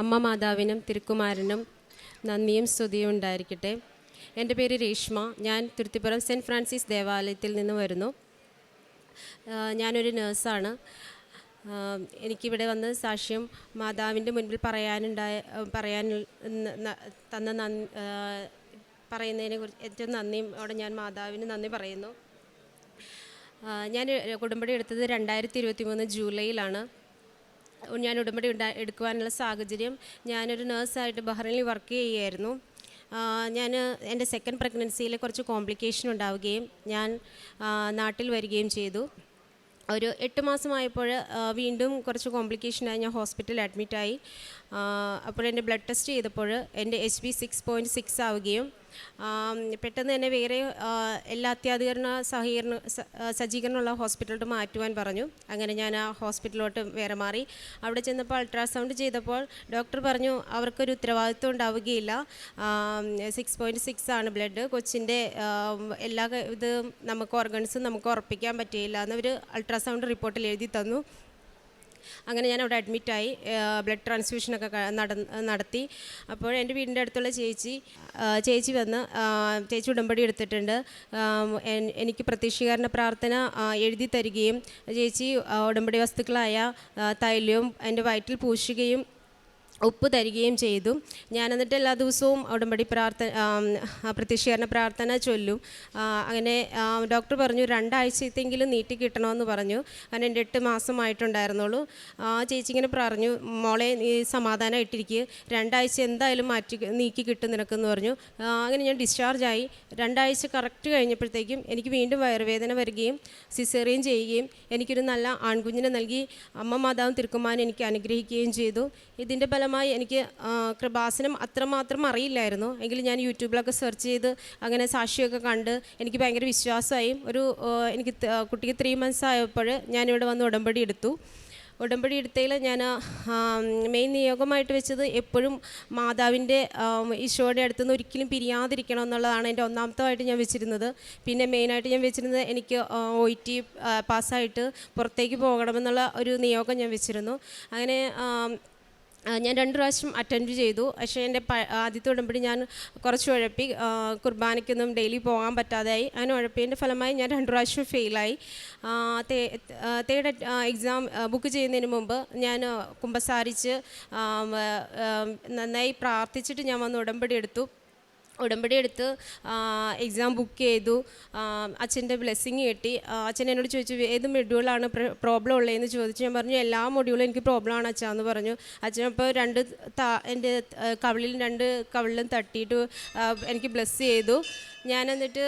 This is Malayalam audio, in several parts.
അമ്മ മാതാവിനും തിരുക്കുമാരനും നന്ദിയും സ്തുതിയും ഉണ്ടായിരിക്കട്ടെ. എൻ്റെ പേര് രേഷ്മ. ഞാൻ തുരുത്തിപ്പുറം സെൻറ്റ് ഫ്രാൻസിസ് ദേവാലയത്തിൽ നിന്ന് വരുന്നു. ഞാനൊരു നേഴ്സാണ്. എനിക്കിവിടെ വന്ന് സാക്ഷ്യം മാതാവിൻ്റെ മുൻപിൽ പറയുന്നതിനെ കുറിച്ച് ഏറ്റവും നന്ദിയോടെ ഞാൻ മാതാവിന് നന്ദി പറയുന്നു. ഞാൻ ഉടമ്പടി എടുത്തത് 2023 ജൂലൈയിലാണ്. ഞാൻ ഉടമ്പടി എടുക്കുവാനുള്ള സാഹചര്യം, ഞാനൊരു നേഴ്സായിട്ട് ബഹ്റൈനിൽ വർക്ക് ചെയ്യുകയായിരുന്നു. ഞാൻ എൻ്റെ സെക്കൻഡ് പ്രഗ്നൻസിയിൽ കുറച്ച് കോംപ്ലിക്കേഷൻ ഉണ്ടാവുകയും ഞാൻ നാട്ടിൽ വരികയും ചെയ്തു. ഒരു 8 മാസമായപ്പോൾ വീണ്ടും കുറച്ച് കോംപ്ലിക്കേഷനായി ഞാൻ ഹോസ്പിറ്റലിൽ അഡ്മിറ്റായി. അപ്പോൾ എൻ്റെ ബ്ലഡ് ടെസ്റ്റ് ചെയ്തപ്പോൾ എൻ്റെ HB 6.6 ആവുകയും പെട്ടെന്ന് തന്നെ വേറെ എല്ലാ അത്യാധുനിക സജ്ജീകരണമുള്ള ഹോസ്പിറ്റലിലോട്ട് മാറ്റുവാൻ പറഞ്ഞു. അങ്ങനെ ഞാൻ ആ ഹോസ്പിറ്റലിലോട്ട് വേറെ മാറി. അവിടെ ചെന്നപ്പോൾ അൾട്രാസൗണ്ട് ചെയ്തപ്പോൾ ഡോക്ടർ പറഞ്ഞു അവർക്കൊരു ഉത്തരവാദിത്വം ഉണ്ടാവുകയില്ല, 6.6 ആണ് ബ്ലഡ്, കൊച്ചിൻ്റെ എല്ലാ ഇത് നമുക്ക് ഓർഗൻസും നമുക്ക് ഉറപ്പിക്കാൻ പറ്റിയില്ല എന്നവർ അൾട്രാസൗണ്ട് റിപ്പോർട്ടിൽ എഴുതി തന്നു. അങ്ങനെ ഞാൻ അവിടെ അഡ്മിറ്റായി. ബ്ലഡ് ട്രാൻസ്ഫ്യൂഷനൊക്കെ നടത്തി. അപ്പോൾ എൻ്റെ വീടിൻ്റെ അടുത്തുള്ള ചേച്ചി വന്ന് ചേച്ചി ഉടമ്പടി എടുത്തിട്ടുണ്ട്. എനിക്ക് പ്രത്യക്ഷീകരണ പ്രാർത്ഥന എഴുതി തരികയും ചേച്ചി ഉടമ്പടി വസ്തുക്കളായ തൈലവും എൻ്റെ വയറ്റിൽ പൂശുകയും ഉപ്പ് തരികയും ചെയ്തു. ഞാൻ എന്നിട്ട് എല്ലാ ദിവസവും ഉടമ്പടി പ്രത്യക്ഷീകരണ പ്രാർത്ഥന ചൊല്ലും. അങ്ങനെ ഡോക്ടർ പറഞ്ഞു 2 ആഴ്ചത്തെങ്കിലും നീട്ടി കിട്ടണമെന്ന് പറഞ്ഞു. അങ്ങനെ എൻ്റെ 8 മാസമായിട്ടുണ്ടായിരുന്നുള്ളൂ. ചേച്ചി ഇങ്ങനെ പറഞ്ഞു, മോളെ നീ സമാധാനമായിട്ടിരിക്കുക, 2 ആഴ്ച എന്തായാലും നീക്കി കിട്ടും നിനക്കെന്ന് പറഞ്ഞു. അങ്ങനെ ഞാൻ ഡിസ്ചാർജായി. 2 ആഴ്ച കറക്റ്റ് കഴിഞ്ഞപ്പോഴത്തേക്കും എനിക്ക് വീണ്ടും വയറുവേദന വരികയും സിസേറിയൻ ചെയ്യുകയും എനിക്കൊരു നല്ല ആൺകുഞ്ഞിനെ നൽകി അമ്മ മാതാവും തിരുക്കുമാരനും എനിക്ക് അനുഗ്രഹിക്കുകയും ചെയ്തു. ഇതിൻ്റെ എനിക്ക് കൃപാസനം അത്രമാത്രം അറിയില്ലായിരുന്നു. എങ്കിലും ഞാൻ യൂട്യൂബിലൊക്കെ സെർച്ച് ചെയ്ത് അങ്ങനെ സാക്ഷിയൊക്കെ കണ്ട് എനിക്ക് ഭയങ്കര വിശ്വാസമായി. എനിക്ക് കുട്ടിക്ക് 3 months ആയപ്പോൾ ഞാനിവിടെ വന്ന് ഉടമ്പടി എടുത്തു. ഉടമ്പടി എടുത്തതിൽ ഞാൻ മെയിൻ നിയോഗമായിട്ട് വെച്ചത് എപ്പോഴും മാതാവിൻ്റെ ഈശോയുടെ അടുത്തുനിന്ന് ഒരിക്കലും പിരിയാതിരിക്കണം എന്നുള്ളതാണ് എൻ്റെ ഒന്നാമത്തമായിട്ട് ഞാൻ വെച്ചിരുന്നത്. പിന്നെ മെയിനായിട്ട് ഞാൻ വെച്ചിരുന്നത് എനിക്ക് OET പാസ്സായിട്ട് പുറത്തേക്ക് പോകണമെന്നുള്ള ഒരു നിയോഗം ഞാൻ വെച്ചിരുന്നു. അങ്ങനെ ഞാൻ 2 പ്രാവശ്യം അറ്റൻഡ് ചെയ്തു. പക്ഷേ എൻ്റെ ആദ്യത്തെ ഉടമ്പടി ഞാൻ കുറച്ച് ഉഴപ്പി, കുർബാനയ്ക്കൊന്നും ഡെയിലി പോകാൻ പറ്റാതെയായി. അങ്ങനെ ഉഴപ്പിയതിൻ്റെ ഫലമായി ഞാൻ 2 പ്രാവശ്യം ഫെയിലായി. തേർഡ് എക്സാം ബുക്ക് ചെയ്യുന്നതിന് മുമ്പ് ഞാൻ കുമ്പസാരിച്ച് നന്നായി പ്രാർത്ഥിച്ചിട്ട് ഞാൻ വന്ന് ഉടമ്പടി എടുത്ത് എക്സാം ബുക്ക് ചെയ്തു. അച്ഛൻ്റെ ബ്ലെസ്സിങ് കിട്ടി. അച്ഛൻ എന്നോട് ചോദിച്ചു ഏത് മൊഡ്യൂളാണ് പ്രോബ്ലം ഉള്ളതെന്ന് ചോദിച്ചു. ഞാൻ പറഞ്ഞു എല്ലാ മൊഡ്യൂളും എനിക്ക് പ്രോബ്ലമാണ് അച്ഛാന്ന് പറഞ്ഞു. അച്ഛൻ അപ്പോൾ എൻ്റെ കവിളിലും 2 കവിളിലും തട്ടിയിട്ട് എനിക്ക് ബ്ലെസ് ചെയ്തു. ഞാൻ എന്നിട്ട്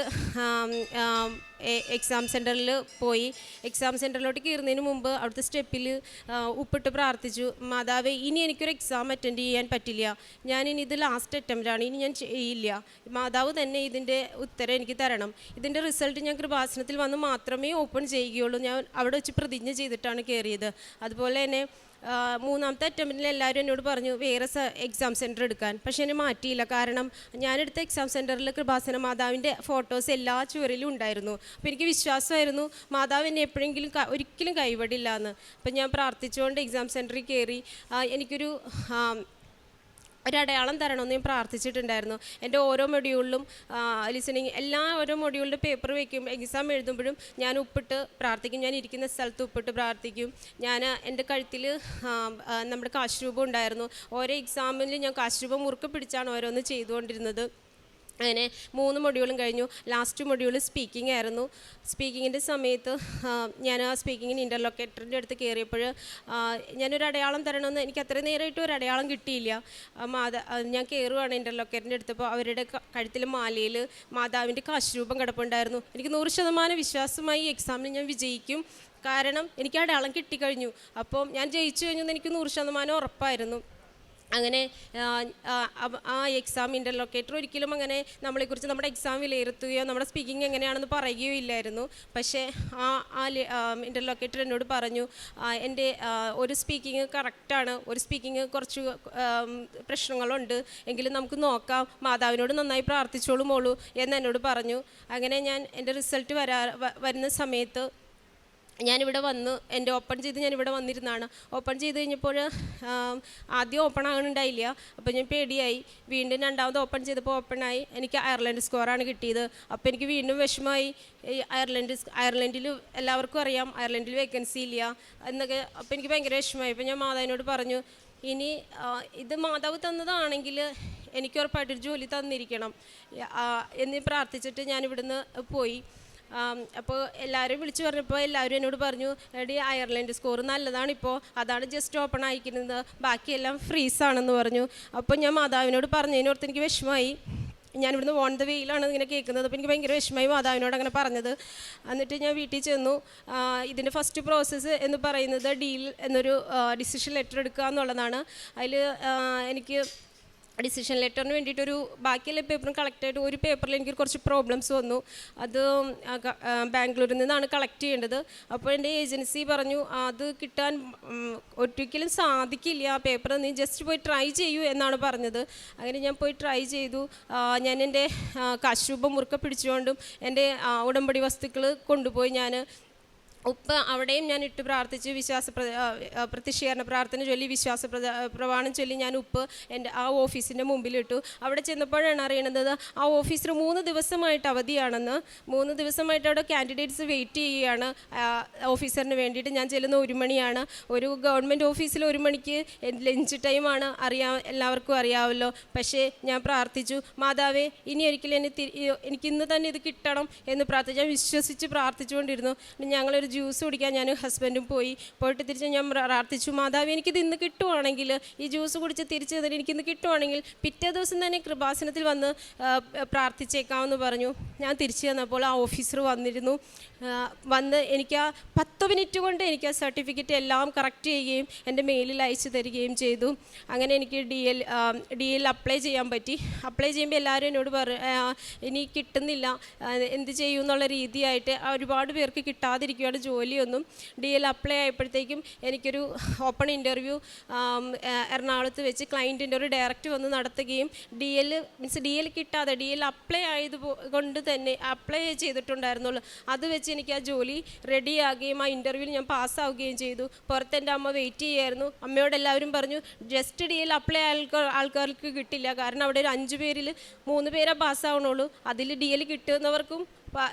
എക്സാം സെൻറ്ററിൽ പോയി. എക്സാം സെൻറ്ററിലോട്ട് കയറുന്നതിന് മുമ്പ് അവിടുത്തെ സ്റ്റെപ്പിൽ ഉപ്പിട്ട് പ്രാർത്ഥിച്ചു, മാതാവേ ഇനി എനിക്കൊരു എക്സാം അറ്റൻഡ് ചെയ്യാൻ പറ്റില്ല, ഞാനിനി ഇത് ലാസ്റ്റ് അറ്റംപ്റ്റാണ്, ഇനി ഞാൻ ചെയ്യില്ല, മാതാവ് തന്നെ ഇതിൻ്റെ ഉത്തരം എനിക്ക് തരണം, ഇതിൻ്റെ റിസൾട്ട് ഞാൻ കൃപാസനത്തിൽ വന്ന് മാത്രമേ ഓപ്പൺ ചെയ്യുകയുള്ളൂ. ഞാൻ അവിടെ വെച്ച് പ്രതിജ്ഞ ചെയ്തിട്ടാണ് കയറിയത്. അതുപോലെ തന്നെ 3ാമത്തെ അറ്റംപ്റ്റിൽ എല്ലാവരും എന്നോട് പറഞ്ഞു വേറെ എക്സാം സെൻറ്റർ എടുക്കാൻ. പക്ഷേ എന്നെ മാറ്റിയില്ല. കാരണം ഞാനെടുത്ത എക്സാം സെൻറ്ററിൽ കൃപാസന മാതാവിൻ്റെ ഫോട്ടോസ് എല്ലാ ചുവരിലും ഉണ്ടായിരുന്നു. അപ്പോൾ എനിക്ക് വിശ്വാസമായിരുന്നു മാതാവ് എന്നെ എപ്പോഴെങ്കിലും ഒരിക്കലും കൈവിടില്ല എന്ന്. അപ്പം ഞാൻ പ്രാർത്ഥിച്ചുകൊണ്ട് എക്സാം സെൻറ്ററിൽ കയറി. എനിക്കൊരു ഒരടയാളം തരണമെന്ന് ഞാൻ പ്രാർത്ഥിച്ചിട്ടുണ്ടായിരുന്നു. എൻ്റെ ഓരോ മൊഡ്യൂളിലും ഓരോ മൊഡ്യൂളിൻ്റെ പേപ്പർ വയ്ക്കും, എക്സാം എഴുതുമ്പോഴും ഞാൻ ഉപ്പിട്ട് പ്രാർത്ഥിക്കും. ഞാൻ ഇരിക്കുന്ന സ്ഥലത്ത് ഉപ്പിട്ട് പ്രാർത്ഥിക്കും. എൻ്റെ കഴുത്തിൽ നമ്മുടെ കാശ് രൂപം ഉണ്ടായിരുന്നു. ഓരോ എക്സാമിൽ ഞാൻ കാശ് രൂപം മുറുക്കെ പിടിച്ചാണ് ഓരോന്ന് ചെയ്തുകൊണ്ടിരുന്നത്. അങ്ങനെ 3 മൊഡ്യൂളും കഴിഞ്ഞു. ലാസ്റ്റ് മൊഡ്യൂൾ സ്പീക്കിംഗ് ആയിരുന്നു. സ്പീക്കിങ്ങിൻ്റെ സമയത്ത് ഞാൻ ആ സ്പീക്കിങ്ങിന് ഇൻ്റർലൊക്കേറ്ററിൻ്റെ അടുത്ത് കയറിയപ്പോൾ ഞാനൊരു അടയാളം തരണമെന്ന് എനിക്ക് അത്ര നേരമായിട്ട് ഒരു അടയാളം കിട്ടിയില്ല. ഞാൻ കയറുവാണ് ഇൻ്റർലൊക്കേറ്ററിൻ്റെ അടുത്തപ്പോൾ അവരുടെ കഴുത്തിൽ മാലയിൽ മാതാവിൻ്റെ കാശുരൂപം കിടപ്പുണ്ടായിരുന്നു. എനിക്ക് 100% വിശ്വാസമായി എക്സാമിൽ ഞാൻ വിജയിക്കും, കാരണം എനിക്ക് അടയാളം കിട്ടിക്കഴിഞ്ഞു. അപ്പം ഞാൻ ജയിച്ചു കഴിഞ്ഞെന്ന് എനിക്ക് 100% ഉറപ്പായിരുന്നു. അങ്ങനെ ആ എക്സാം ഇൻ്റർലൊക്കേറ്റർ ഒരിക്കലും അങ്ങനെ നമ്മളെക്കുറിച്ച് നമ്മുടെ എക്സാം വിലയിരുത്തുകയോ നമ്മുടെ സ്പീക്കിംഗ് എങ്ങനെയാണെന്ന് പറയുകയോ ഇല്ലായിരുന്നു. പക്ഷേ ആ ഇൻ്റർലൊക്കേറ്റർ എന്നോട് പറഞ്ഞു എൻ്റെ ഒരു സ്പീക്കിംഗ് കറക്റ്റാണ്, ഒരു സ്പീക്കിംഗ് കുറച്ച് പ്രശ്നങ്ങളുണ്ട്, എങ്കിലും നമുക്ക് നോക്കാം, മാതാവിനോട് നന്നായി പ്രാർത്ഥിച്ചോളൂ മോളൂ എന്ന് എന്നോട് പറഞ്ഞു. അങ്ങനെ ഞാൻ എൻ്റെ റിസൾട്ട് വരുന്ന സമയത്ത് ഞാനിവിടെ വന്ന് എൻ്റെ ഓപ്പൺ ചെയ്ത് ഞാനിവിടെ വന്നിരുന്നാണ്. ഓപ്പൺ ചെയ്ത് കഴിഞ്ഞപ്പോൾ ആദ്യം ഓപ്പൺ ആകുന്നുണ്ടായില്ല. അപ്പോൾ ഞാൻ പേടിയായി. വീണ്ടും രണ്ടാമത് ഓപ്പൺ ചെയ്തപ്പോൾ ഓപ്പണായി. എനിക്ക് അയർലൻഡ് സ്കോറാണ് കിട്ടിയത്. അപ്പോൾ എനിക്ക് വീണ്ടും വിഷമമായി. ഈ അയർലൻഡിൽ എല്ലാവർക്കും അറിയാം അയർലൻഡിൽ വേക്കൻസി ഇല്ല എന്നൊക്കെ. അപ്പോൾ എനിക്ക് ഭയങ്കര വിഷമമായി. അപ്പോൾ ഞാൻ മാതാവിനോട് പറഞ്ഞു, ഇനി ഇത് മാതാവ് തന്നതാണെങ്കിൽ എനിക്ക് ഉറപ്പായിട്ടൊരു ജോലി തന്നിരിക്കണം എന്ന് പ്രാർത്ഥിച്ചിട്ട് ഞാനിവിടുന്ന് പോയി. അപ്പോൾ എല്ലാവരും വിളിച്ചു പറഞ്ഞപ്പോൾ എല്ലാവരും എന്നോട് പറഞ്ഞു, എടി അയർലൻഡ് സ്കോർ നല്ലതാണ്, ഇപ്പോൾ അതാണ് ജസ്റ്റ് ഓപ്പൺ ആയിരിക്കുന്നത്, ബാക്കിയെല്ലാം ഫ്രീസാണെന്ന് പറഞ്ഞു. അപ്പോൾ ഞാൻ മാതാവിനോട് പറഞ്ഞതിനോർത്ത് എനിക്ക് വിഷമമായി. ഞാനിവിടുന്ന് ഓൺ ദ വേയിലാണ് ഇങ്ങനെ കേൾക്കുന്നത്. അപ്പോൾ എനിക്ക് ഭയങ്കര വിഷമമായി മാതാവിനോട് അങ്ങനെ പറഞ്ഞത്. എന്നിട്ട് ഞാൻ വീട്ടിൽ ചെന്നു. ഇതിൻ്റെ ഫസ്റ്റ് പ്രോസസ്സ് എന്ന് പറയുന്നത് ഡീൽ എന്നൊരു ഡിസിഷൻ ലെറ്റർ എടുക്കുക എന്നുള്ളതാണ്. അതിൽ എനിക്ക് ഡിസിഷൻ ലെറ്ററിന് വേണ്ടിയിട്ടൊരു ബാക്കിയെല്ലാ പേപ്പറും കളക്റ്റായിട്ട് ഒരു പേപ്പറിൽ എനിക്ക് കുറച്ച് പ്രോബ്ലംസ് വന്നു. അത് ബാംഗ്ലൂരിൽ നിന്നാണ് കളക്ട് ചെയ്യേണ്ടത്. അപ്പോൾ എൻ്റെ ഏജൻസി പറഞ്ഞു അത് കിട്ടാൻ ഒരിക്കലും സാധിക്കില്ല, ആ പേപ്പർ നീ ജസ്റ്റ് പോയി ട്രൈ ചെയ്യൂ എന്നാണ് പറഞ്ഞത്. അങ്ങനെ ഞാൻ പോയി ട്രൈ ചെയ്തു. ഞാൻ എൻ്റെ കാശുരൂപം മുറുക്കെ പിടിച്ചുകൊണ്ടും എൻ്റെ ഉടമ്പടി വസ്തുക്കൾ കൊണ്ടുപോയി ഞാൻ ഉപ്പ് അവിടെയും ഞാൻ ഇട്ട് പ്രാർത്ഥിച്ച് പ്രത്യക്ഷീകരണ പ്രാർത്ഥന ചൊല്ലി പ്രമാണം ചൊല്ലി ഞാൻ ഉപ്പ് എൻ്റെ ആ ഓഫീസിൻ്റെ മുമ്പിലിട്ടു. അവിടെ ചെന്നപ്പോഴാണ് അറിയണത് ആ ഓഫീസിൽ 3 ദിവസമായിട്ട് അവധിയാണെന്ന്. 3 ദിവസമായിട്ട് അവിടെ കാൻഡിഡേറ്റ്സ് വെയിറ്റ് ചെയ്യുകയാണ് ഓഫീസറിന് വേണ്ടിയിട്ട്. ഞാൻ ചെല്ലുന്ന 1 മണിയാണ്. ഒരു ഗവൺമെൻറ് ഓഫീസിൽ 1 മണിക്ക് ലഞ്ച് ടൈമാണ്, എല്ലാവർക്കും അറിയാമല്ലോ. പക്ഷേ ഞാൻ പ്രാർത്ഥിച്ചു, മാതാവേ ഇനി ഒരിക്കലും എനിക്ക് ഇന്ന് തന്നെ ഇത് കിട്ടണം എന്ന് പ്രാർത്ഥിച്ചു. ഞാൻ വിശ്വസിച്ച് പ്രാർത്ഥിച്ചുകൊണ്ടിരുന്നു. ഞങ്ങളൊരു ജ്യൂസ് കുടിക്കാൻ ഞാനും ഹസ്ബൻഡും പോയിട്ട് തിരിച്ച് ഞാൻ പ്രാർത്ഥിച്ചു, മാതാവ് എനിക്കിത് ഇന്ന് കിട്ടുവാണെങ്കിൽ, ഈ ജ്യൂസ് കുടിച്ച് തിരിച്ച് തന്നെ എനിക്കിന്ന് കിട്ടുവാണെങ്കിൽ പിറ്റേ ദിവസം തന്നെ കൃപാസനത്തിൽ വന്ന് പ്രാർത്ഥിച്ചേക്കാമെന്ന് പറഞ്ഞു. ഞാൻ തിരിച്ചു വന്നപ്പോൾ ആ ഓഫീസർ വന്ന് എനിക്ക് ആ 10 മിനിറ്റ് കൊണ്ട് എനിക്ക് ആ സർട്ടിഫിക്കറ്റ് എല്ലാം കറക്റ്റ് ചെയ്യുകയും എൻ്റെ മെയിലിൽ അയച്ചു തരികയും ചെയ്തു. അങ്ങനെ എനിക്ക് ഡി എൽ അപ്ലൈ ചെയ്യാൻ പറ്റി. അപ്ലൈ ചെയ്യുമ്പോൾ എല്ലാവരും എന്നോട് ഇനി കിട്ടുന്നില്ല, എന്ത് ചെയ്യും എന്നുള്ള രീതിയായിട്ട് ഒരുപാട് പേർക്ക് കിട്ടാതിരിക്കുകയാണ് ജോലിയൊന്നും. ഡി എൽ അപ്ലൈ ആയപ്പോഴത്തേക്കും എനിക്കൊരു ഓപ്പൺ ഇൻ്റർവ്യൂ എറണാകുളത്ത് വെച്ച് ക്ലയൻറ്റിൻ്റെ ഒരു ഡയറക്റ്റ് വന്ന് നടത്തുകയും ഡി എൽ കിട്ടാതെ ഡി എൽ അപ്ലൈ കൊണ്ട് തന്നെ അപ്ലൈ ചെയ്തിട്ടുണ്ടായിരുന്നുള്ളൂ. അത് വെച്ച് എനിക്ക് ആ ജോലി റെഡിയാകുകയും ആ ഇൻ്റർവ്യൂവിൽ ഞാൻ പാസ്സാവുകയും ചെയ്തു. പുറത്ത് എൻ്റെ അമ്മ വെയിറ്റ് ചെയ്യായിരുന്നു. അമ്മയോട് എല്ലാവരും പറഞ്ഞു ജസ്റ്റ് ഡി എൽ അപ്ലൈ ആൾക്കാർക്ക് കിട്ടില്ല, കാരണം അവിടെ ഒരു 5 പേരിൽ 3 പേരെ പാസ്സാവണുള്ളൂ. അതിൽ ഡി എൽ കിട്ടുന്നവർക്കും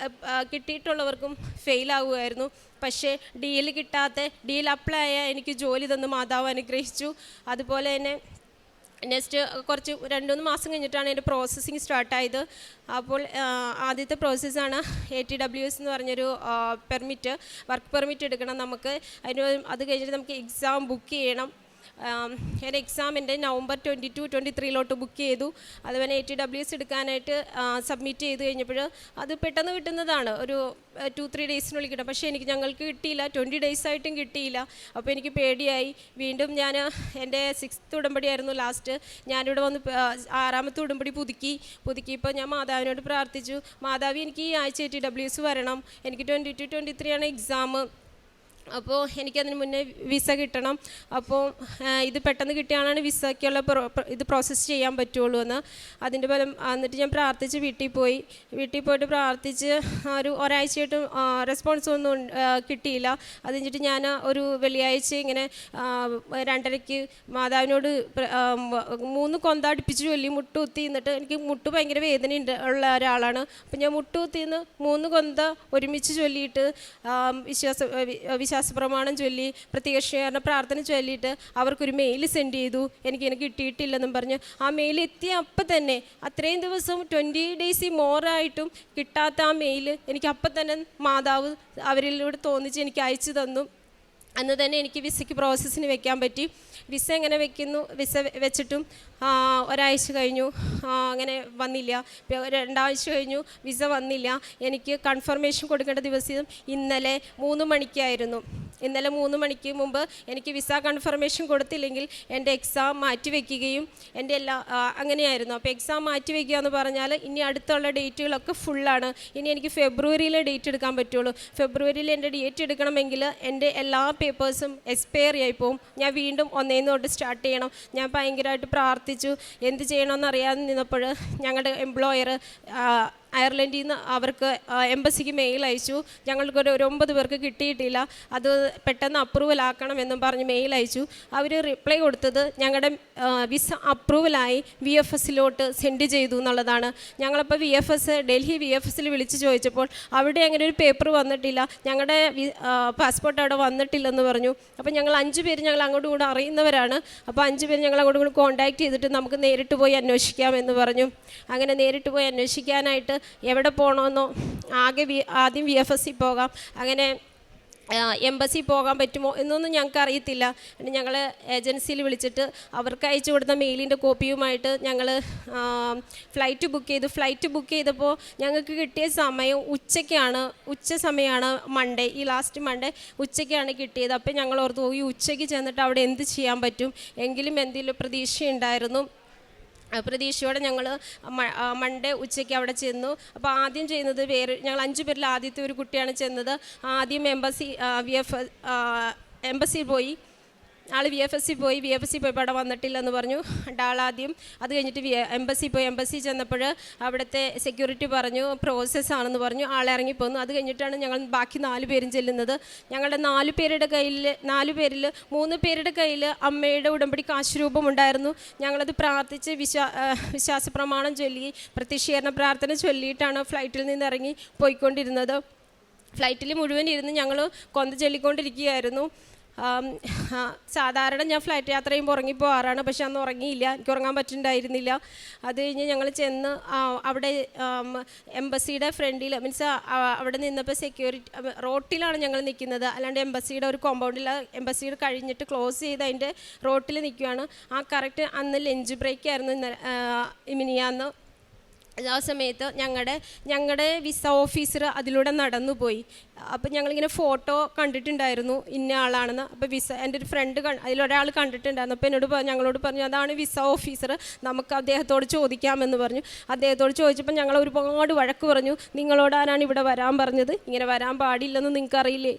കിട്ടിയിട്ടുള്ളവർക്കും ഫെയിലാവുമായിരുന്നു. പക്ഷേ ഡി എൽ കിട്ടാത്ത ഡി എൽ അപ്ലൈ ആയ എനിക്ക് ജോലി തന്ന് മാതാവ് അനുഗ്രഹിച്ചു. അതുപോലെ തന്നെ നെക്സ്റ്റ് കുറച്ച് 2-3 മാസം കഴിഞ്ഞിട്ടാണ് എൻ്റെ പ്രോസസ്സിങ് സ്റ്റാർട്ടായത്. അപ്പോൾ ആദ്യത്തെ പ്രോസസ്സാണ് ATWS എന്ന് പറഞ്ഞൊരു വർക്ക് പെർമിറ്റ് എടുക്കണം നമുക്ക്. അത് കഴിഞ്ഞിട്ട് നമുക്ക് എക്സാം ബുക്ക് ചെയ്യണം. എൻ്റെ എക്സാം എൻ്റെ നവംബർ 22-23 ബുക്ക് ചെയ്തു. അതുപോലെ ATWS എടുക്കാനായിട്ട് സബ്മിറ്റ് ചെയ്ത് കഴിഞ്ഞപ്പോൾ അത് പെട്ടെന്ന് കിട്ടുന്നതാണ്, ഒരു 2-3 ഡേയ്സിനുള്ളിൽ കിട്ടും. പക്ഷേ ഞങ്ങൾക്ക് കിട്ടിയില്ല, 20 ഡേയ്സ് ആയിട്ടും കിട്ടിയില്ല. അപ്പോൾ എനിക്ക് പേടിയായി. വീണ്ടും ഞാൻ എൻ്റെ 6th ഉടമ്പടിയായിരുന്നു ലാസ്റ്റ്. ഞാനിവിടെ വന്ന് 6ാമത്തെ ഉടമ്പടി പുതുക്കിയപ്പോൾ ഞാൻ മാതാവിനോട് പ്രാർത്ഥിച്ചു, മാതാവി എനിക്ക് ഈ ആഴ്ച ATWS വരണം, എനിക്ക് 22-23 എക്സാം. അപ്പോൾ എനിക്കതിന് മുന്നേ വിസ കിട്ടണം. അപ്പോൾ ഇത് പെട്ടെന്ന് കിട്ടിയാലാണ് വിസയ്ക്കുള്ള ഇത് പ്രോസസ്സ് ചെയ്യാൻ പറ്റുള്ളൂ എന്ന്. അതിൻ്റെ ഫലം എന്നിട്ട് ഞാൻ പ്രാർത്ഥിച്ച് വീട്ടിൽ പോയിട്ട് പ്രാർത്ഥിച്ച് ഒരാഴ്ചയായിട്ട് റെസ്പോൺസ് ഒന്നും കിട്ടിയില്ല. അത് കഴിഞ്ഞിട്ട് ഞാൻ ഒരു വെള്ളിയാഴ്ച ഇങ്ങനെ 2:30 മാതാവിനോട് 3 കൊന്ത അടുപ്പിച്ച് ചൊല്ലി മുട്ടുകുത്തി. എന്നിട്ട് എനിക്ക് മുട്ട് ഭയങ്കര വേദന ഉള്ള ഒരാളാണ്. അപ്പം ഞാൻ മുട്ടുകുത്തിന്ന് 3 കൊന്ത ഒരുമിച്ച് ചൊല്ലിയിട്ട് വിശ്വാസപ്രമാണം ചൊല്ലി പ്രത്യക്ഷീകരണ പ്രാർത്ഥന ചൊല്ലിയിട്ട് അവർക്കൊരു മെയിൽ സെൻഡ് ചെയ്തു. എനിക്ക് കിട്ടിയിട്ടില്ലെന്നും പറഞ്ഞ് ആ മെയിൽ എത്തിയ അപ്പം തന്നെ അത്രയും ദിവസം 20 ഡേയ്സ് മോറായിട്ടും കിട്ടാത്ത ആ മെയിൽ എനിക്ക് അപ്പം തന്നെ മാതാവ് അവരിലൂടെ തോന്നിച്ച് എനിക്ക് അയച്ചു തന്നു. അന്ന് തന്നെ എനിക്ക് വിസയ്ക്ക് പ്രോസസ്സിന് വെക്കാൻ പറ്റി. വിസ എങ്ങനെ വിസ വെച്ചിട്ടും ഒരാഴ്ച കഴിഞ്ഞു, അങ്ങനെ വന്നില്ല. 2 ആഴ്ച കഴിഞ്ഞു, വിസ വന്നില്ല. എനിക്ക് കൺഫർമേഷൻ കൊടുക്കേണ്ട ദിവസം ഇന്നലെ 3 മണിക്കായിരുന്നു. ഇന്നലെ 3 മണിക്ക് മുമ്പ് എനിക്ക് വിസ കൺഫർമേഷൻ കൊടുത്തില്ലെങ്കിൽ എൻ്റെ എക്സാം മാറ്റിവെക്കുകയും അങ്ങനെയായിരുന്നു. അപ്പോൾ എക്സാം മാറ്റിവെക്കുക എന്ന് പറഞ്ഞാൽ ഇനി അടുത്തുള്ള ഡേറ്റുകളൊക്കെ ഫുള്ളാണ്. ഇനി എനിക്ക് ഫെബ്രുവരിയിലെ ഡേറ്റ് എടുക്കാൻ പറ്റുള്ളൂ. ഫെബ്രുവരിയിൽ എൻ്റെ ഡേറ്റ് എടുക്കണമെങ്കിൽ എൻ്റെ എല്ലാ പേപ്പേഴ്സും എക്സ്പയർ ആയി പോകും. ഞാൻ വീണ്ടും 1 തൊട്ട് സ്റ്റാർട്ട് ചെയ്യണം. ഞാൻ ഭയങ്കരമായിട്ട് പ്രാർത്ഥിച്ചു, എന്ത് ചെയ്യണമെന്ന് അറിയാതെ നിന്നപ്പോൾ ഞങ്ങളുടെ എംപ്ലോയർ അയർലൻഡിൽ നിന്ന് അവർക്ക് എംബസിക്ക് മെയിൽ അയച്ചു. ഞങ്ങൾക്കൊരു 9 പേർക്ക് കിട്ടിയിട്ടില്ല, അത് പെട്ടെന്ന് അപ്രൂവൽ ആക്കണമെന്നും പറഞ്ഞ് മെയിൽ അയച്ചു. അവർ റിപ്ലൈ കൊടുത്തത് ഞങ്ങളുടെ വിസ അപ്രൂവലായി VFSലോട്ട് സെൻഡ് ചെയ്തു എന്നുള്ളതാണ്. ഞങ്ങളിപ്പോൾ ഡൽഹി VFSൽ വിളിച്ച് ചോദിച്ചപ്പോൾ അവിടെ അങ്ങനെ ഒരു പേപ്പർ വന്നിട്ടില്ല, ഞങ്ങളുടെ പാസ്പോർട്ട് അവിടെ വന്നിട്ടില്ലെന്ന് പറഞ്ഞു. അപ്പോൾ ഞങ്ങൾ 5 പേര് ഞങ്ങൾ അങ്ങോട്ടും കൂടെ അറിയുന്നവരാണ്. അപ്പോൾ 5 പേര് ഞങ്ങൾ അങ്ങോട്ടും കൂടി കോൺടാക്ട് ചെയ്തിട്ട് നമുക്ക് നേരിട്ട് പോയി അന്വേഷിക്കാമെന്ന് പറഞ്ഞു. അങ്ങനെ നേരിട്ട് പോയി അന്വേഷിക്കാനായിട്ട് എവിടെ പോകണമെന്നോ ആദ്യം VFSൽ പോകാം, അങ്ങനെ എംബസി പോകാൻ പറ്റുമോ എന്നൊന്നും ഞങ്ങൾക്ക് അറിയത്തില്ല. ഞങ്ങൾ ഏജൻസിയിൽ വിളിച്ചിട്ട് അവർക്ക് അയച്ചു കൊടുത്ത മെയിലിൻ്റെ കോപ്പിയുമായിട്ട് ഞങ്ങൾ ഫ്ലൈറ്റ് ബുക്ക് ചെയ്തപ്പോൾ ഞങ്ങൾക്ക് കിട്ടിയ സമയം ഉച്ച സമയമാണ് മൺഡേ, ഈ ലാസ്റ്റ് മൺഡേ ഉച്ചയ്ക്കാണ് കിട്ടിയത്. അപ്പോൾ ഞങ്ങൾ ഓർത്തു ഈ ഉച്ചയ്ക്ക് ചെന്നിട്ട് അവിടെ എന്ത് ചെയ്യാൻ പറ്റും, എങ്കിലും എന്തെങ്കിലും പ്രതീക്ഷയുണ്ടായിരുന്നു. പ്രതീക്ഷയോടെ ഞങ്ങൾ മൺഡേ ഉച്ചയ്ക്ക് അവിടെ ചെന്നു. അപ്പോൾ ആദ്യം ചെയ്യുന്നത് ഞങ്ങൾ 5 പേരിൽ ആദ്യത്തെ ഒരു കുട്ടിയാണ് ചെന്നത്. ആദ്യം എംബസിയിൽ പോയി. ആൾ VFSൽ പോയപ്പോൾ അവിടെ വന്നിട്ടില്ലെന്ന് പറഞ്ഞു. ആളാദ്യം അത് കഴിഞ്ഞിട്ട് എംബസി ചെന്നപ്പോൾ അവിടുത്തെ സെക്യൂരിറ്റി പറഞ്ഞു പ്രോസസ്സാണെന്ന് പറഞ്ഞു. ആളിറങ്ങിപ്പോന്നു. അത് കഴിഞ്ഞിട്ടാണ് ഞങ്ങൾ ബാക്കി 4 പേരും ചെല്ലുന്നത്. ഞങ്ങളുടെ 4 പേരിൽ 3 പേരുടെ കയ്യിൽ അമ്മയുടെ ഉടമ്പടി കാശുരൂപം ഉണ്ടായിരുന്നു. ഞങ്ങളത് പ്രാർത്ഥിച്ച് വിശ്വാസ പ്രമാണം ചൊല്ലി പ്രത്യക്ഷീകരണ പ്രാർത്ഥന ചൊല്ലിയിട്ടാണ് ഫ്ലൈറ്റിൽ നിന്ന് ഇറങ്ങി പോയിക്കൊണ്ടിരുന്നത്. ഫ്ലൈറ്റിൽ മുഴുവൻ ഇരുന്ന് ഞങ്ങൾ കൊന്ത ചൊല്ലിക്കൊണ്ടിരിക്കുകയായിരുന്നു. സാധാരണ ഞാൻ ഫ്ലൈറ്റ് യാത്ര ചെയ്യുമ്പോൾ ഉറങ്ങിപ്പോവാറാണ്, പക്ഷെ അന്ന് ഉറങ്ങിയില്ല, എനിക്ക് ഉറങ്ങാൻ പറ്റുന്നുണ്ടായിരുന്നില്ല. അത് കഴിഞ്ഞ് ഞങ്ങൾ ചെന്ന് അവിടെ എംബസിയുടെ ഫ്രണ്ടിൽ അവിടെ നിന്നപ്പോൾ സെക്യൂരിറ്റി റോട്ടിലാണ് ഞങ്ങൾ നിൽക്കുന്നത്, അല്ലാണ്ട് എംബസിയുടെ ഒരു കോമ്പൗണ്ടിൽ എംബസിയുടെ കഴിഞ്ഞിട്ട് ക്ലോസ് ചെയ്ത് അതിൻ്റെ റോട്ടിൽ നിൽക്കുകയാണ്. കറക്റ്റ് അന്ന് ലഞ്ച് ബ്രേക്ക് ആയിരുന്നു മിനിയാന്ന്. ആ സമയത്ത് ഞങ്ങളുടെ വിസ ഓഫീസർ അതിലൂടെ നടന്നുപോയി. അപ്പോൾ ഞങ്ങളിങ്ങനെ ഫോട്ടോ കണ്ടിട്ടുണ്ടായിരുന്നു ഇന്ന ആളാണെന്ന്. അപ്പോൾ എൻ്റെ ഒരു ഫ്രണ്ട് അതിലൊരാൾ കണ്ടിട്ടുണ്ടായിരുന്നു. അപ്പോൾ ഞങ്ങളോട് പറഞ്ഞു അതാണ് വിസ ഓഫീസർ, നമുക്ക് അദ്ദേഹത്തോട് ചോദിക്കാമെന്ന് പറഞ്ഞു. അദ്ദേഹത്തോട് ചോദിച്ചപ്പോൾ ഞങ്ങൾ ഒരുപാട് വഴക്ക് പറഞ്ഞു. നിങ്ങളോട് ആരാണ് ഇവിടെ വരാൻ പറഞ്ഞത്, ഇങ്ങനെ വരാൻ പാടില്ലെന്ന് നിങ്ങൾക്ക് അറിയില്ലേ,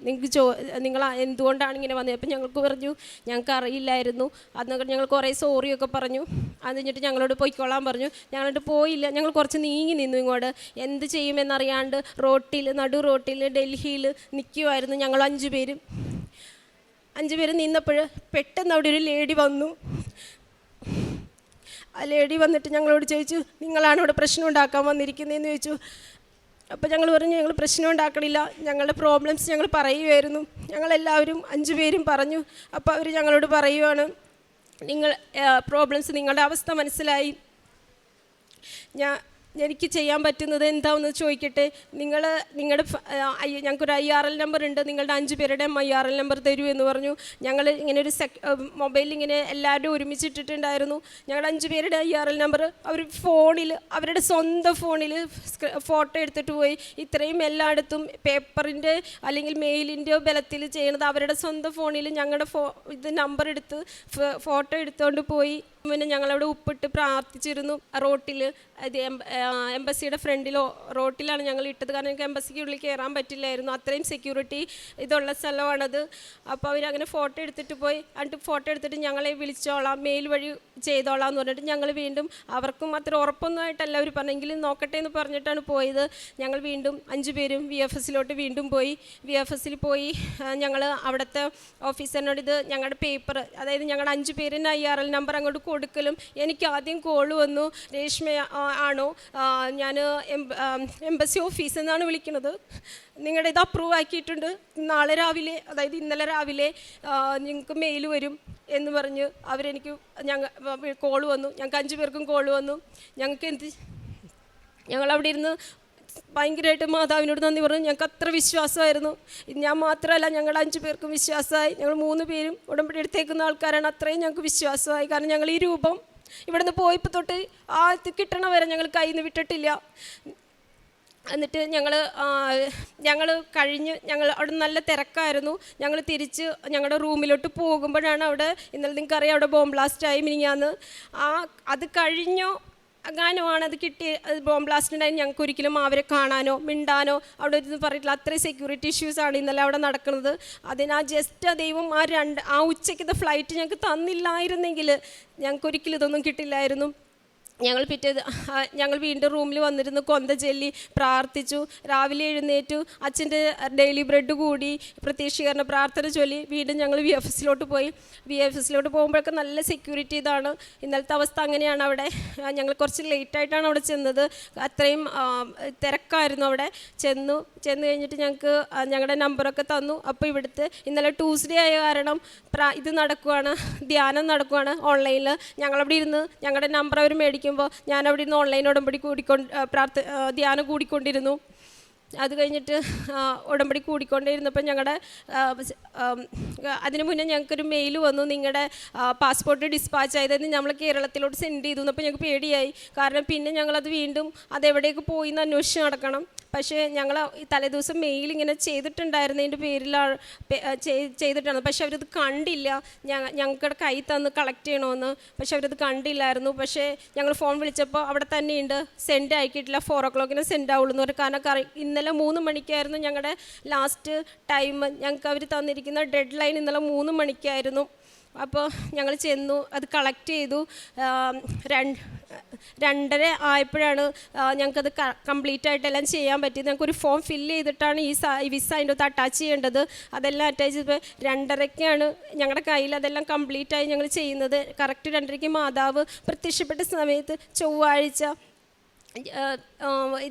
നിങ്ങൾ എന്തുകൊണ്ടാണ് ഇങ്ങനെ വന്നത്? അപ്പോൾ ഞങ്ങൾക്ക് പറഞ്ഞു ഞങ്ങൾക്ക് അറിയില്ലായിരുന്നു. അന്നൊക്കെ ഞങ്ങൾ കുറേ സോറിയൊക്കെ പറഞ്ഞു. അത് കഴിഞ്ഞിട്ട് ഞങ്ങളോട് പോയിക്കോളാൻ പറഞ്ഞു. ഞങ്ങളോട് പോയില്ല, ഞങ്ങൾ കുറച്ച് നീങ്ങി നിന്നു. ഇങ്ങോട്ട് എന്ത് ചെയ്യുമെന്നറിയാണ്ട് നടു റോട്ടിൽ ഡൽഹിയിൽ നിൽക്കുമായിരുന്നു. ഞങ്ങൾ 5 പേര് നിന്നപ്പോൾ പെട്ടെന്ന് അവിടെ ഒരു ലേഡി വന്നു. ആ ലേഡി വന്നിട്ട് ഞങ്ങളോട് ചോദിച്ചു നിങ്ങളാണ് ഇവിടെ പ്രശ്നം ഉണ്ടാക്കാൻ വന്നിരിക്കുന്നതെന്ന് ചോദിച്ചു. അപ്പോൾ ഞങ്ങൾ പറഞ്ഞു ഞങ്ങൾ പ്രശ്നം ഉണ്ടാക്കണില്ല, ഞങ്ങളുടെ പ്രോബ്ലംസ് ഞങ്ങൾ പറയുമായിരുന്നു. ഞങ്ങളെല്ലാവരും 5 പേരും പറഞ്ഞു. അപ്പോൾ അവർ ഞങ്ങളോട് പറയുവാണ് പ്രോബ്ലംസ് നിങ്ങളുടെ അവസ്ഥ മനസ്സിലായി, എനിക്ക് ചെയ്യാൻ പറ്റുന്നത് എന്താണെന്ന് ചോദിക്കട്ടെ, ഞങ്ങൾക്കൊരു IRL നമ്പർ ഉണ്ട്, നിങ്ങളുടെ 5 പേരുടെയും IRL നമ്പർ തരൂ എന്ന് പറഞ്ഞു. ഞങ്ങൾ ഇങ്ങനെ ഒരു മൊബൈലിൽ ഇങ്ങനെ എല്ലാവരും ഒരുമിച്ചിട്ടിട്ടുണ്ടായിരുന്നു. ഞങ്ങളുടെ 5 പേരുടെ IRL നമ്പർ അവരുടെ സ്വന്തം ഫോണിൽ ഫോട്ടോ എടുത്തിട്ട് പോയി. ഇത്രയും എല്ലായിടത്തും പേപ്പറിൻ്റെ അല്ലെങ്കിൽ മെയിലിൻ്റെയോ ബലത്തിൽ ചെയ്യണത് അവരുടെ സ്വന്തം ഫോണിൽ ഞങ്ങളുടെ നമ്പർ എടുത്ത് ഫോട്ടോ എടുത്തുകൊണ്ട് പോയി. പിന്നെ ഞങ്ങളവിടെ ഉപ്പിട്ട് പ്രാർത്ഥിച്ചിരുന്നു. റോട്ടിൽ എംബസിയുടെ ഫ്രണ്ടിലോ റോട്ടിലാണ് ഞങ്ങൾ ഇട്ടത്, കാരണം എനിക്ക് എംബസിക്ക് ഉള്ളിൽ കയറാൻ പറ്റില്ലായിരുന്നു, അത്രയും സെക്യൂരിറ്റി ഇതുള്ള സ്ഥലമാണത്. അപ്പോൾ അവരങ്ങനെ ഫോട്ടോ എടുത്തിട്ട് പോയി. എന്നിട്ട് ഫോട്ടോ എടുത്തിട്ട് ഞങ്ങളെ വിളിച്ചോളാം, മെയിൽ വഴി ചെയ്തോളാം എന്ന് പറഞ്ഞിട്ട് ഞങ്ങൾ വീണ്ടും അവർക്കും അത്ര ഉറപ്പൊന്നും ആയിട്ടല്ല അവർ പറഞ്ഞെങ്കിലും നോക്കട്ടെ എന്ന് പറഞ്ഞിട്ടാണ് പോയത്. ഞങ്ങൾ വീണ്ടും 5 പേരും VFSലോട്ട് വീണ്ടും പോയി. VFSൽ പോയി ഞങ്ങൾ അവിടുത്തെ ഓഫീസറിനോട് ഞങ്ങളുടെ പേപ്പർ, അതായത് ഞങ്ങളുടെ 5 പേരിൻ്റെ IRL നമ്പർ അങ്ങോട്ട് കൊടുക്കലും. എനിക്ക് ആദ്യം കോള് വന്നു, രേഷ്മ ആണോ, ഞാൻ എംബസി ഓഫീസിൽ നിന്നാണ് വിളിക്കുന്നത്, നിങ്ങളുടെ ഇത് അപ്രൂവ് ആക്കിയിട്ടുണ്ട്, നാളെ രാവിലെ അതായത് ഇന്നലെ രാവിലെ നിങ്ങൾക്ക് മെയിൽ വരും എന്ന് പറഞ്ഞ് കോള് വന്നു. ഞങ്ങൾക്ക് 5 പേർക്കും കോള് വന്നു. ഞങ്ങളവിടെ ഇരുന്ന് ഭയങ്കരമായിട്ട് മാതാവിനോട് നന്ദി പറഞ്ഞു. ഞങ്ങൾക്ക് അത്ര വിശ്വാസമായിരുന്നു. ഞാൻ മാത്രമല്ല, ഞങ്ങൾ 5 പേർക്കും വിശ്വാസമായി. ഞങ്ങൾ 3 പേരും ഉടമ്പടി എടുത്തേക്കുന്ന ആൾക്കാരാണ്. അത്രയും ഞങ്ങൾക്ക് വിശ്വാസമായി. കാരണം ഞങ്ങൾ ഈ രൂപം ഇവിടുന്ന് പോയപ്പോൾ തൊട്ട് കിട്ടണ വരെ ഞങ്ങൾ കയ്യിൽ നിന്ന് വിട്ടിട്ടില്ല. എന്നിട്ട് ഞങ്ങൾ അവിടെ നല്ല തിരക്കായിരുന്നു. ഞങ്ങൾ തിരിച്ച് ഞങ്ങളുടെ റൂമിലോട്ട് പോകുമ്പോഴാണ് ഇന്നലെ നിങ്ങൾക്കറിയാം അവിടെ ബോംബ് ബ്ലാസ്റ്റായി മിനിഞ്ഞാന്ന്. അത് കഴിഞ്ഞോ ഗാനമാണ് അത് അത് ബോംബ് ബ്ലാസ്റ്റിനായി ഞങ്ങൾക്ക് ഒരിക്കലും അവരെ കാണാനോ മിണ്ടാനോ അവിടെ ഇരുന്ന് പറഞ്ഞിട്ടില്ല. അത്രയും സെക്യൂരിറ്റി ഇഷ്യൂസാണ് ഇന്നലെ അവിടെ നടക്കുന്നത്. ജസ്റ്റ് ദൈവം ആ ഉച്ചയ്ക്കത്തെ ഫ്ലൈറ്റ് ഞങ്ങൾക്ക് തന്നില്ലായിരുന്നെങ്കിൽ ഞങ്ങൾക്ക് ഒരിക്കലും ഇതൊന്നും കിട്ടില്ലായിരുന്നു. ഞങ്ങൾ വീണ്ടും റൂമിൽ വന്നിരുന്ന് കൊന്ത ചൊല്ലി പ്രാർത്ഥിച്ചു. രാവിലെ എഴുന്നേറ്റു, അച്ഛൻ്റെ ഡെയിലി ബ്രെഡ് കൂടി, പ്രത്യക്ഷീകരണ പ്രാർത്ഥന ചൊല്ലി വീണ്ടും ഞങ്ങൾ VFSലോട്ട് പോയി. VFSലോട്ട് പോകുമ്പോഴൊക്കെ നല്ല സെക്യൂരിറ്റി ഇതാണ്. ഇന്നലത്തെ അവസ്ഥ അങ്ങനെയാണ് അവിടെ. ഞങ്ങൾ കുറച്ച് ലേറ്റായിട്ടാണ് അവിടെ ചെന്നത്. അത്രയും തിരക്കായിരുന്നു അവിടെ. ചെന്ന് കഴിഞ്ഞിട്ട് ഞങ്ങളുടെ നമ്പറൊക്കെ തന്നു. അപ്പോൾ ഇവിടുത്തെ ഇന്നലെ ട്യൂസ്ഡേ ആയ കാരണം ഇത് നടക്കുവാണ്, ധ്യാനം നടക്കുവാണ് ഓൺലൈനിൽ. ഞങ്ങളവിടെ ഇരുന്ന് ഞങ്ങളുടെ നമ്പർ അവർ മേടിക്കുമ്പോൾ ഞാൻ അവിടെ ഇരുന്ന് ഓൺലൈൻ ഉടമ്പടി ധ്യാനം കൂടിക്കൊണ്ടിരുന്നു. അത് കഴിഞ്ഞിട്ട് ഉടമ്പടി കൂടിക്കൊണ്ടിരുന്നപ്പോൾ അതിന് മുന്നേ ഞങ്ങൾക്കൊരു മെയിൽ വന്നു, നിങ്ങളുടെ പാസ്പോർട്ട് ഡിസ്പാച്ച് ആയതെന്ന് നമ്മൾ കേരളത്തിലോട്ട് സെൻഡ് ചെയ്തു. അപ്പോൾ ഞങ്ങൾക്ക് പേടിയായി. കാരണം പിന്നെ ഞങ്ങളത് വീണ്ടും അതെവിടേക്ക് പോയി എന്ന് അന്വേഷിച്ച് നടക്കണം. പക്ഷേ ഞങ്ങൾ തലേദിവസം മെയിൽ ഇങ്ങനെ ചെയ്തിട്ടുണ്ടായിരുന്നതിൻ്റെ പേരിലാണ് ചെയ്തിട്ടാണ്. പക്ഷെ അവരത് കണ്ടില്ല. ഞങ്ങൾക്കടെ കൈ തന്ന് കളക്ട് ചെയ്യണമെന്ന്. പക്ഷെ അവരത് കണ്ടില്ലായിരുന്നു. പക്ഷേ ഞങ്ങൾ ഫോൺ വിളിച്ചപ്പോൾ അവിടെ തന്നെയുണ്ട്, സെൻഡ് ആക്കിയിട്ടില്ല, 4 o'clock സെൻഡ് ആവുള്ളൂ എന്ന് പറയും. കാരണം ഇന്നലെ 3 മണിക്കായിരുന്നു ഞങ്ങളുടെ ലാസ്റ്റ് ടൈം. ഞങ്ങൾക്ക് അവർ തന്നിരിക്കുന്ന ഡെഡ് ലൈൻ ഇന്നലെ 3 മണിക്കായിരുന്നു. അപ്പോൾ ഞങ്ങൾ ചെന്നു, അത് കളക്ട് ചെയ്തു. 2:30 ആയപ്പോഴാണ് ഞങ്ങൾക്കത് കംപ്ലീറ്റ് ആയിട്ടെല്ലാം ചെയ്യാൻ പറ്റിയത്. ഞങ്ങൾക്കൊരു ഫോം ഫില്ല് ചെയ്തിട്ടാണ് ഈ വിസ അതിൻ്റെ അകത്ത് അറ്റാച്ച് ചെയ്യേണ്ടത്. അതെല്ലാം അറ്റാച്ച് ചെയ്തപ്പോൾ 2:30 ഞങ്ങളുടെ കയ്യിൽ അതെല്ലാം കംപ്ലീറ്റായി ഞങ്ങൾ ചെയ്യുന്നത്. കറക്റ്റ് 2:30 മാതാവ് പ്രത്യക്ഷപ്പെട്ട സമയത്ത് ചൊവ്വാഴ്ച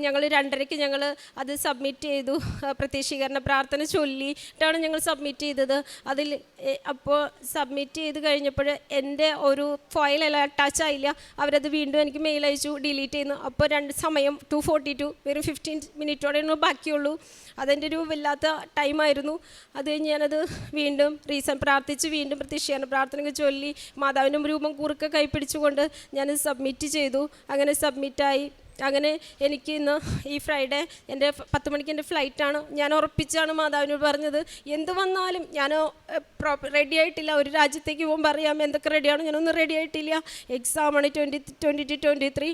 ഞങ്ങൾ 2:30 അത് സബ്മിറ്റ് ചെയ്തു. പ്രത്യക്ഷീകരണ പ്രാർത്ഥന ചൊല്ലിയിട്ടാണ് ഞങ്ങൾ സബ്മിറ്റ് ചെയ്തത്. അപ്പോൾ സബ്മിറ്റ് ചെയ്ത് കഴിഞ്ഞപ്പോൾ എൻ്റെ ഒരു ഫയലെല്ലാം അറ്റാച്ച് ആയില്ല. അവരത് വീണ്ടും എനിക്ക് മെയിൽ അയച്ചു, ഡിലീറ്റ് ചെയ്യുന്നു. അപ്പോൾ സമയം 2:42, വെറും 15 മിനിറ്റോടെയാണ് ബാക്കിയുള്ളൂ. അതെൻ്റെ ഒരു വല്ലാത്ത ടൈമായിരുന്നു. അത് കഴിഞ്ഞ് ഞാനത് വീണ്ടും പ്രാർത്ഥിച്ച് വീണ്ടും പ്രത്യക്ഷീകരണ പ്രാർത്ഥനയ്ക്ക് ചൊല്ലി മാതാവിൻ്റെ രൂപം കുറുക്കെ കൈപ്പിടിച്ചുകൊണ്ട് ഞാനത് സബ്മിറ്റ് ചെയ്തു. അങ്ങനെ സബ്മിറ്റായി. അങ്ങനെ എനിക്ക് ഇന്ന് ഈ ഫ്രൈഡേ 10 മണിക്ക് എൻ്റെ ഫ്ലൈറ്റാണ്. ഞാൻ ഉറപ്പിച്ചാണ് മാതാവിനോട് പറഞ്ഞത്, എന്ത് വന്നാലും ഞാൻ റെഡി ആയിട്ടില്ല. ഒരു രാജ്യത്തേക്ക് പോകുമ്പോൾ അറിയാം എന്തൊക്കെ റെഡിയാണ്, ഞാനൊന്നും റെഡി ആയിട്ടില്ല. എക്സാമാണ് 2022-23.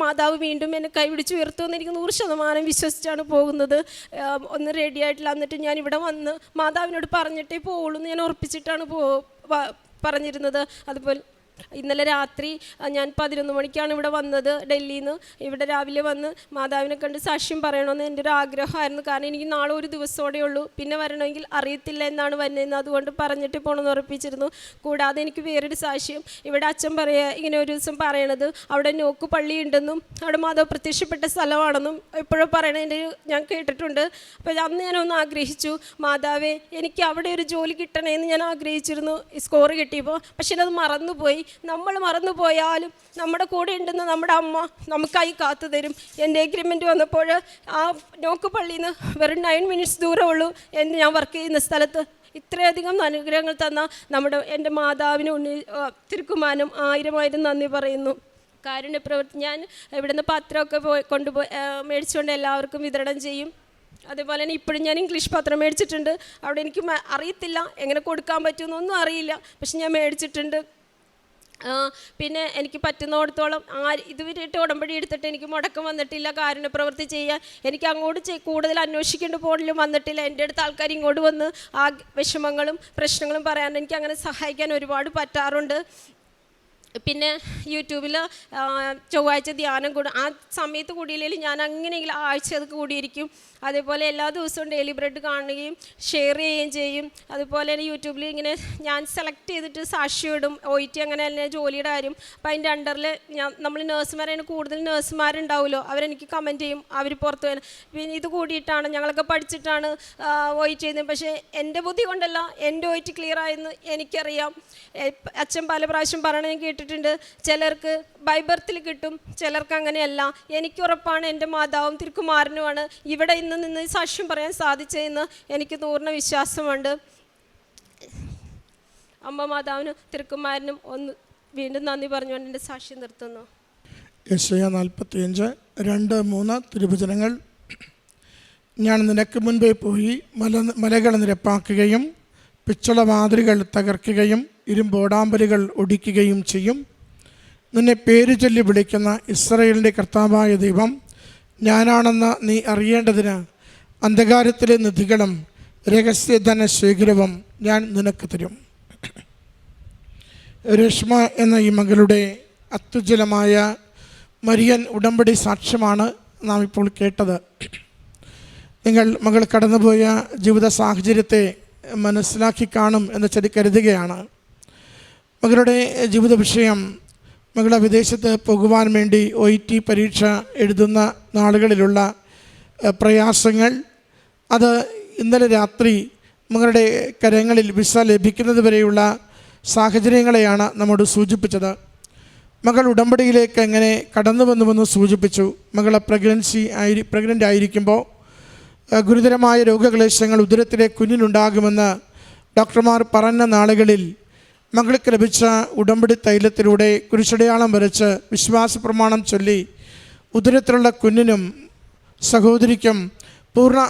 മാതാവ് വീണ്ടും എന്നെ കൈപിടിച്ച് ഉയർത്തുമെന്ന് എനിക്ക് 100% വിശ്വസിച്ചാണ് പോകുന്നത്. ഒന്നും റെഡി ആയിട്ടില്ല. എന്നിട്ട് ഞാൻ ഇവിടെ വന്ന് മാതാവിനോട് പറഞ്ഞിട്ടേ പോവുള്ളൂ എന്ന് ഞാൻ ഉറപ്പിച്ചിട്ടാണ് പറഞ്ഞിരുന്നത്. അതുപോലെ ഇന്നലെ രാത്രി ഞാൻ 11 മണിക്കാണ് ഇവിടെ വന്നത് ഡൽഹിയിൽ നിന്ന്. ഇവിടെ രാവിലെ വന്ന് മാതാവിനെ കണ്ട് സാക്ഷ്യം പറയണമെന്ന് എൻ്റെ ഒരു ആഗ്രഹമായിരുന്നു. കാരണം എനിക്ക് നാളെ ഒരു ദിവസമോടെ ഉള്ളൂ, പിന്നെ വരണമെങ്കിൽ അറിയത്തില്ല എന്നാണ് വരുന്നതെന്ന്. അതുകൊണ്ട് പറഞ്ഞിട്ട് പോകണമെന്ന് ഉറപ്പിച്ചിരുന്നു. കൂടാതെ എനിക്ക് വേറൊരു സാക്ഷ്യം, ഇവിടെ അച്ഛൻ ഇങ്ങനെ ഒരു ദിവസം പറയണത് അവിടെ നോക്ക് പള്ളി ഉണ്ടെന്നും അവിടെ മാതാവ് പ്രത്യക്ഷപ്പെട്ട സ്ഥലമാണെന്നും എപ്പോഴും പറയണതിൻ്റെ ഞാൻ കേട്ടിട്ടുണ്ട്. അപ്പോൾ അന്ന് ഞാനൊന്ന് ആഗ്രഹിച്ചു, മാതാവേ എനിക്ക് അവിടെ ഒരു ജോലി കിട്ടണമെന്ന് ഞാൻ ആഗ്രഹിച്ചിരുന്നു സ്കോർ കിട്ടിയപ്പോൾ. പക്ഷേ അത് മറന്നുപോയി. നമ്മൾ മറന്നു പോയാലും നമ്മുടെ കൂടെ ഉണ്ടെന്ന് നമ്മുടെ അമ്മ നമുക്കായി കാത്തു തരും. എൻ്റെ എഗ്രിമെൻറ്റ് വന്നപ്പോൾ ആ നോക്ക് പള്ളിയിൽ നിന്ന് വെറും 9 minutes ദൂരമുള്ളൂ ഞാൻ വർക്ക് ചെയ്യുന്ന സ്ഥലത്ത്. ഇത്രയധികം അനുഗ്രഹങ്ങൾ തന്ന എൻ്റെ മാതാവിന് തിരുക്കുമാനും 1000 നന്ദി പറയുന്നു. കാരുണ്യപ്രവൃത്തി ഞാൻ ഇവിടുന്ന് പത്രമൊക്കെ മേടിച്ചുകൊണ്ട് എല്ലാവർക്കും വിതരണം ചെയ്യും. അതേപോലെ തന്നെ ഇപ്പോഴും ഞാൻ ഇംഗ്ലീഷ് പത്രം മേടിച്ചിട്ടുണ്ട്. അവിടെ എനിക്ക് അറിയത്തില്ല എങ്ങനെ കൊടുക്കാൻ പറ്റുമെന്നൊന്നും അറിയില്ല, പക്ഷെ ഞാൻ മേടിച്ചിട്ടുണ്ട്. പിന്നെ എനിക്ക് പറ്റുന്നിടത്തോളം ഇതുവരെയായിട്ട് ഉടമ്പടി എടുത്തിട്ട് എനിക്ക് മുടക്കം വന്നിട്ടില്ല. കാരുണ്യ പ്രവൃത്തി ചെയ്യാൻ എനിക്ക് അങ്ങോട്ട് കൂടുതൽ അന്വേഷിക്കേണ്ട പോലും വന്നിട്ടില്ല. എൻ്റെ അടുത്ത് ആൾക്കാർ ഇങ്ങോട്ട് വന്ന് ആ വിഷമങ്ങളും പ്രശ്നങ്ങളും പറയാൻ എനിക്ക് അങ്ങനെ സഹായിക്കാൻ ഒരുപാട് പറ്റാറുണ്ട്. പിന്നെ യൂട്യൂബിൽ ചൊവ്വാഴ്ച ധ്യാനം ആ സമയത്ത് കൂടിയില്ലെങ്കിൽ ഞാൻ അങ്ങനെയെങ്കിലും ആഴ്ച അത് കൂടിയിരിക്കും. അതേപോലെ എല്ലാ ദിവസവും ഡെയിലി ബ്രെഡ് കാണുകയും ഷെയർ ചെയ്യുകയും ചെയ്യും. അതുപോലെ തന്നെ യൂട്യൂബിൽ ഇങ്ങനെ ഞാൻ സെലക്ട് ചെയ്തിട്ട് സാക്ഷ്യം ഇടും. OIT അങ്ങനെ തന്നെ ജോലിയുടെ കാര്യം. അപ്പോൾ അതിൻ്റെ അണ്ടറിൽ നമ്മൾ നേഴ്സുമാരാണ്, കൂടുതൽ നേഴ്സുമാരുണ്ടാവുമല്ലോ, അവരെനിക്ക് കമൻറ്റ് ചെയ്യും അവർ പുറത്ത് വരാൻ. പിന്നെ ഇത് കൂടിയിട്ടാണ് ഞങ്ങളൊക്കെ പഠിച്ചിട്ടാണ് OIT ചെയ്യുന്നത്. പക്ഷേ എൻ്റെ ബുദ്ധി കൊണ്ടല്ല, എൻ്റെ OIT ക്ലിയർ ആയെന്ന് എനിക്കറിയാം. അച്ഛൻ പല പ്രാവശ്യം പറയണത് ഞാൻ കേട്ടിട്ടുണ്ട്. ചിലർക്ക് ബൈ ബർത്തിൽ കിട്ടും, ചിലർക്ക് അങ്ങനെയല്ല. എനിക്കുറപ്പാണ് എൻ്റെ മാതാവും തിരുക്കുമാരനുമാണ് ഇവിടെ ഇന്ന് നിന്ന് സാക്ഷ്യം പറയാൻ സാധിച്ചതെന്ന് എനിക്ക് പൂർണ്ണ വിശ്വാസമുണ്ട്. അമ്മ മാതാവിനും തിരുക്കുമാരനും വീണ്ടും നന്ദി പറഞ്ഞുകൊണ്ട് എൻ്റെ സാക്ഷ്യം നിർത്തുന്നു. യെശയ്യാ 45:2-3 തിരുവചനങ്ങൾ. ഞാൻ നിനക്ക് മുൻപേ പോയി മലകൾ നിരപ്പാക്കുകയും പിച്ചള വാതിലുകൾ തകർക്കുകയും ഇരുമ്പോടാമ്പലുകൾ ഒടിക്കുകയും ചെയ്യും. നിന്നെ പേര് ചൊല്ലി വിളിക്കുന്ന ഇസ്രായേലിൻ്റെ കർത്താവായ ദൈവം ഞാനാണെന്ന് നീ അറിയേണ്ടതിന് അന്ധകാരത്തിലെ നിധികളും രഹസ്യധന ശേഖരവും ഞാൻ നിനക്ക് തരും. രേഷ്മ എന്ന ഈ മകളുടെ അത്യുജ്വലമായ മരിയൻ ഉടമ്പടി സാക്ഷ്യമാണ് നാം ഇപ്പോൾ കേട്ടത്. നിങ്ങൾ മകൾ കടന്നുപോയ ജീവിത സാഹചര്യത്തെ മനസ്സിലാക്കി കാണും എന്ന് കരുതുകയാണ്. മകളുടെ ജീവിത വിഷയം മകളെ വിദേശത്ത് പോകുവാൻ വേണ്ടി OET പരീക്ഷ എഴുതുന്ന നാളുകളിലുള്ള പ്രയാസങ്ങൾ, അത് ഇന്നലെ രാത്രി മകളുടെ കരങ്ങളിൽ വിസ ലഭിക്കുന്നത് വരെയുള്ള സാഹചര്യങ്ങളെയാണ് നമ്മോട് സൂചിപ്പിച്ചത്. മകൾ ഉടമ്പടിയിലേക്ക് എങ്ങനെ കടന്നു വന്നുവെന്ന് സൂചിപ്പിച്ചു. മകളെ പ്രഗ്നൻ്റ് ആയിരിക്കുമ്പോൾ ഗുരുതരമായ രോഗക്ലേശങ്ങൾ ഉദരത്തിലെ കുഞ്ഞിനുണ്ടാകുമെന്ന് ഡോക്ടർമാർ പറഞ്ഞ നാളുകളിൽ മകൾക്ക് ലഭിച്ച ഉടമ്പടി തൈലത്തിലൂടെ കുരിശടയാളം വരച്ച് വിശ്വാസ പ്രമാണം ചൊല്ലി ഉദരത്തിലുള്ള കുഞ്ഞിനും സഹോദരിക്കും പൂർണ്ണ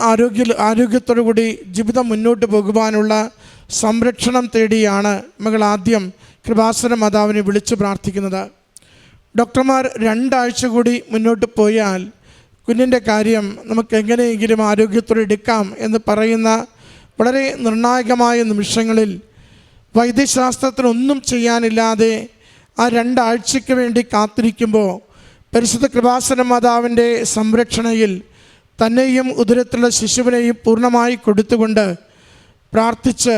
ആരോഗ്യത്തോടുകൂടി ജീവിതം മുന്നോട്ട് പോകുവാനുള്ള സംരക്ഷണം തേടിയാണ് മകൾ ആദ്യം കൃപാസന മാതാവിനെ വിളിച്ച് പ്രാർത്ഥിക്കുന്നത്. ഡോക്ടർമാർ 2 ആഴ്ച കൂടി മുന്നോട്ട് പോയാൽ കുഞ്ഞിൻ്റെ കാര്യം നമുക്ക് എങ്ങനെയെങ്കിലും ആരോഗ്യത്തോടെ എടുക്കാം എന്ന് പറയുന്ന വളരെ നിർണായകമായ നിമിഷങ്ങളിൽ വൈദ്യശാസ്ത്രത്തിനൊന്നും ചെയ്യാനില്ലാതെ ആ 2 ആഴ്ചയ്ക്ക് വേണ്ടി കാത്തിരിക്കുമ്പോൾ പരിശുദ്ധ കൃപാസന മാതാവിൻ്റെ സംരക്ഷണയിൽ തന്നെയും ഉദരത്തിലുള്ള ശിശുവിനെയും പൂർണ്ണമായി കൊടുത്തുകൊണ്ട് പ്രാർത്ഥിച്ച്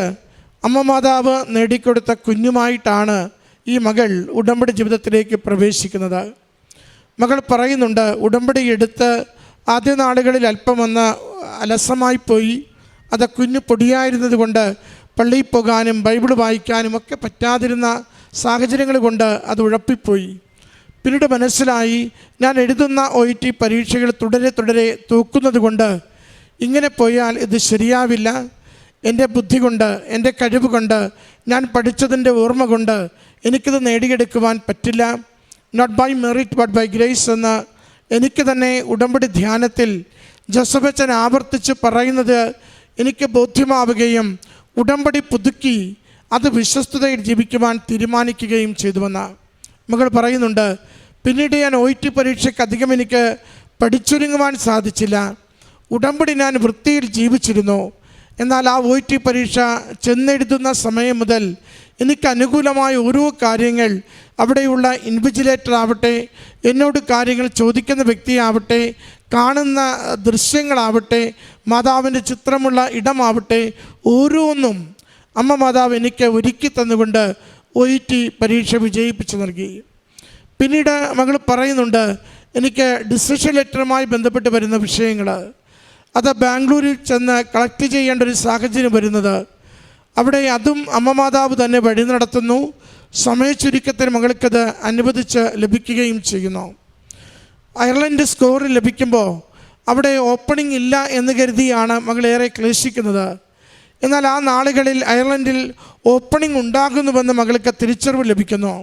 അമ്മ മാതാവ് നേടിക്കൊടുത്ത കുഞ്ഞുമായിട്ടാണ് ഈ മകൾ ഉടമ്പടി ജീവിതത്തിലേക്ക് പ്രവേശിക്കുന്നത്. മകൾ പറയുന്നുണ്ട്, ഉടമ്പടി എടുത്ത് ആദ്യ നാളുകളിൽ അല്പമൊന്ന് അലസമായി പോയി. അത് കുഞ്ഞു പൊടിയായിരുന്നത് കൊണ്ട് പള്ളിയിൽ പോകാനും ബൈബിൾ വായിക്കാനും ഒക്കെ പറ്റാതിരുന്ന സാഹചര്യങ്ങൾ കൊണ്ട് അത് ഉഴപ്പിപ്പോയി. പിന്നീട് മനസ്സിലായി, ഞാൻ എഴുതുന്ന OET പരീക്ഷകൾ തുടരെ തോക്കുന്നത് കൊണ്ട് ഇങ്ങനെ പോയാൽ ഇത് ശരിയാവില്ല. എൻ്റെ ബുദ്ധി കൊണ്ട്, എൻ്റെ കഴിവ് കൊണ്ട്, ഞാൻ പഠിച്ചതിൻ്റെ ഓർമ്മ കൊണ്ട് എനിക്കിത് നേടിയെടുക്കുവാൻ പറ്റില്ല. Not by merit but by grace എന്ന് എനിക്ക് തന്നെ ഉടമ്പടി ധ്യാനത്തിൽ ജോസഫച്ചൻ ആവർത്തിച്ച് പറയുന്നത് എനിക്ക് ബോധ്യമാവുകയും ഉടമ്പടി പുതുക്കി അത് വിശ്വസ്തതയിൽ ജീവിക്കുവാൻ തീരുമാനിക്കുകയും ചെയ്തുവെന്ന് മകൾ പറയുന്നുണ്ട്. പിന്നീട് ഞാൻ OET പരീക്ഷയ്ക്ക് അധികം എനിക്ക് പഠിച്ചൊരുങ്ങുവാൻ സാധിച്ചില്ല. ഉടമ്പടി ഞാൻ വൃത്തിയിൽ ജീവിച്ചിരുന്നു. എന്നാൽ ആ OET പരീക്ഷ ചെന്നെഴുതുന്ന സമയം മുതൽ എനിക്ക് അനുകൂലമായ ഓരോ കാര്യങ്ങൾ, അവിടെയുള്ള ഇൻവിജിലേറ്റർ ആവട്ടെ, എന്നോട് കാര്യങ്ങൾ ചോദിക്കുന്ന വ്യക്തിയാവട്ടെ, കാണുന്ന ദൃശ്യങ്ങളാവട്ടെ, മാതാവിൻ്റെ ചിത്രമുള്ള ഇടമാവട്ടെ, ഓരോന്നും അമ്മ മാതാവ് എനിക്ക് ഒരുക്കി തന്നുകൊണ്ട് OET പരീക്ഷ വിജയിപ്പിച്ച് നൽകി. പിന്നീട് മകൾ പറയുന്നുണ്ട്, എനിക്ക് ഡിസിഷൻ ലെറ്ററുമായി ബന്ധപ്പെട്ട് വരുന്ന വിഷയങ്ങൾ, അത് ബാംഗ്ലൂരിൽ ചെന്ന് കളക്ട് ചെയ്യേണ്ട ഒരു സാഹചര്യം വരുന്നത്, അവിടെ അതും അമ്മ മാതാവ് തന്നെ വഴി നടത്തുന്നു. സമയച്ചുരുക്കത്തിൽ മകൾക്കത് അനുവദിച്ച് ലഭിക്കുകയും ചെയ്യുന്നു. അയർലൻഡ് സ്കോർ ലഭിക്കുമ്പോൾ അവിടെ ഓപ്പണിംഗ് ഇല്ല എന്ന് കരുതിയാണ് മകളേറെ ക്ലേശിക്കുന്നത്. എന്നാൽ ആ നാളുകളിൽ അയർലൻഡിൽ ഓപ്പണിംഗ് ഉണ്ടാകുന്നുവെന്ന് മകൾക്ക് തിരിച്ചറിവ് ലഭിക്കുന്നു.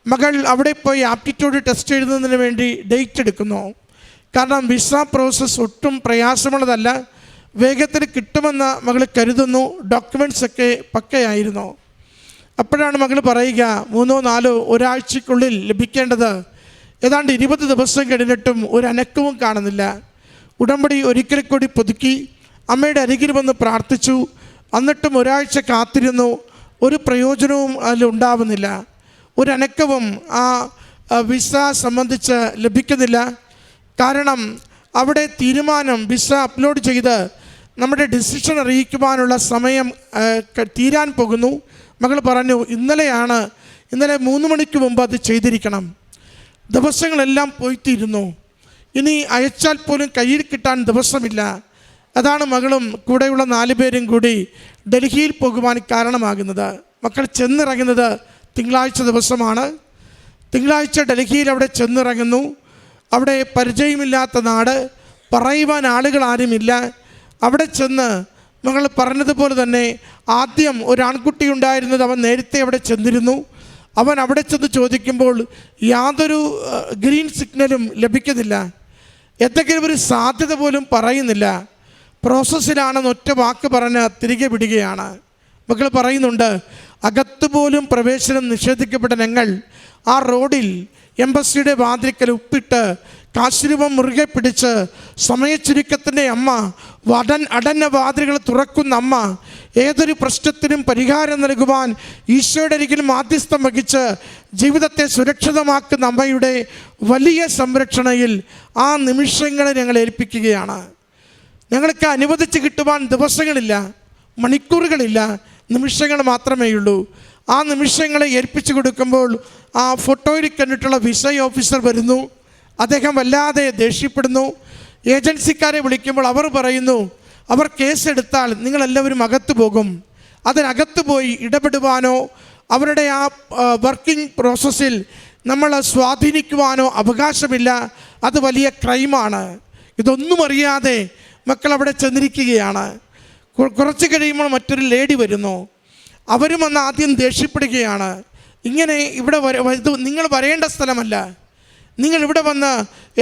മകൾ അവിടെ പോയി ആപ്റ്റിറ്റ്യൂഡ് ടെസ്റ്റ് എഴുതുന്നതിന് വേണ്ടി ഡേറ്റ് എടുക്കുന്നു. കാരണം വിസ പ്രോസസ്സ് ഒട്ടും പ്രയാസമുള്ളതല്ല, വേഗത്തിൽ കിട്ടുമെന്ന് മകൾ കരുതുന്നു. ഡോക്യുമെൻറ്റ്സൊക്കെ പക്കയായിരുന്നു. അപ്പോഴാണ് മകൾ പറയുക, 3-4 ഒരാഴ്ചക്കുള്ളിൽ ലഭിക്കേണ്ടത് ഏതാണ്ട് 20 ദിവസം കഴിഞ്ഞിട്ടും ഒരു അനക്കവും കാണുന്നില്ല. ഉടമ്പടി ഒരിക്കൽ കൂടി പുതുക്കി അമ്മയുടെ അരികിൽ വന്ന് പ്രാർത്ഥിച്ചു. എന്നിട്ടും ഒരാഴ്ച കാത്തിരുന്നു. ഒരു പ്രയോജനവും അതിലുണ്ടാവുന്നില്ല. ഒരനക്കവും ആ വിസ സംബന്ധിച്ച് ലഭിക്കുന്നില്ല. കാരണം അവിടെ തീരുമാനം വിസ അപ്ലോഡ് ചെയ്ത് നമ്മുടെ ഡിസിഷൻ അറിയിക്കുവാനുള്ള സമയം തീരാൻ പോകുന്നു. മകൾ പറഞ്ഞു, ഇന്നലെ 3 മണിക്ക് മുമ്പ് അത് ചെയ്തിരിക്കണം. ദിവസങ്ങളെല്ലാം പോയിത്തീരുന്നു. ഇനി അയച്ചാൽ പോലും കയ്യിൽ കിട്ടാൻ ദിവസമില്ല. അതാണ് മകളും കൂടെയുള്ള 4 പേരും കൂടി ഡൽഹിയിൽ പോകുവാൻ കാരണമാകുന്നത്. മക്കൾ ചെന്നിറങ്ങുന്നത് തിങ്കളാഴ്ച ദിവസമാണ്. തിങ്കളാഴ്ച ഡൽഹിയിൽ അവിടെ ചെന്നിറങ്ങുന്നു. അവിടെ പരിചയമില്ലാത്ത നാട്, പറയുവാൻ ആളുകൾ ആരുമില്ല. അവിടെ ചെന്ന് മകൾ പറഞ്ഞതുപോലെ തന്നെ ആദ്യം ഒരു ആൺകുട്ടി ഉണ്ടായിരുന്നത്, അവൻ നേരത്തെ അവിടെ ചെന്നിരുന്നു. അവൻ അവിടെ ചെന്ന് ചോദിക്കുമ്പോൾ യാതൊരു ഗ്രീൻ സിഗ്നലും ലഭിക്കുന്നില്ല. എന്തെങ്കിലും ഒരു സാധ്യത പോലും പറയുന്നില്ല. പ്രോസസ്സിലാണെന്ന് ഒറ്റ വാക്ക് പറഞ്ഞ് തിരികെ വിടുകയാണ്. മക്കൾ പറയുന്നുണ്ട്, അകത്തുപോലും പ്രവേശനം നിഷേധിക്കപ്പെട്ട ഞങ്ങൾ ആ റോഡിൽ എംബസിയുടെ വാതിൽക്കൽ ഉപ്പിട്ട് കാശുരൂപം മുറുകെ പിടിച്ച് സമയച്ചുരുക്കത്തിൻ്റെ അമ്മ, അടഞ്ഞ വാതിലുകൾ തുറക്കുന്ന അമ്മ, ഏതൊരു പ്രശ്നത്തിനും പരിഹാരം നൽകുവാൻ ഈശോയുടെ അരികിൽ മാധ്യസ്ഥം വഹിച്ച് ജീവിതത്തെ സുരക്ഷിതമാക്കുന്ന അമ്മയുടെ വലിയ സംരക്ഷണയിൽ ആ നിമിഷങ്ങളെ ഞങ്ങൾ ഏൽപ്പിക്കുകയാണ്. ഞങ്ങൾക്ക് അനുവദിച്ച് കിട്ടുവാൻ ദിവസങ്ങളില്ല, മണിക്കൂറുകളില്ല, നിമിഷങ്ങൾ മാത്രമേ ഉള്ളൂ. ആ നിമിഷങ്ങളെ ഏൽപ്പിച്ചു കൊടുക്കുമ്പോൾ ആ ഫോട്ടോയിൽ കണ്ടിട്ടുള്ള വിസ ഓഫീസർ വരുന്നു. അദ്ദേഹം വല്ലാതെ ദേഷ്യപ്പെടുന്നു. ഏജൻസിക്കാരെ വിളിക്കുമ്പോൾ അവർ പറയുന്നു, അവർ കേസെടുത്താൽ നിങ്ങളെല്ലാവരും അകത്ത് പോകും, അതിനകത്ത് പോയി ഇടപെടുവാനോ അവരുടെ ആ വർക്കിംഗ് പ്രോസസ്സിൽ നമ്മൾ സ്വാധീനിക്കുവാനോ അവകാശമില്ല, അത് വലിയ ക്രൈമാണ്. ഇതൊന്നും അറിയാതെ മക്കൾ അവിടെ ചെന്നിരിക്കുകയാണ്. കുറച്ച് കഴിയുമ്പോൾ മറ്റൊരു ലേഡി വരുന്നു. അവരും വന്ന് ആദ്യം ദേഷ്യപ്പെടുകയാണ്. ഇങ്ങനെ ഇവിടെ ഇത് നിങ്ങൾ വരേണ്ട സ്ഥലമല്ല, നിങ്ങൾ ഇവിടെ വന്ന്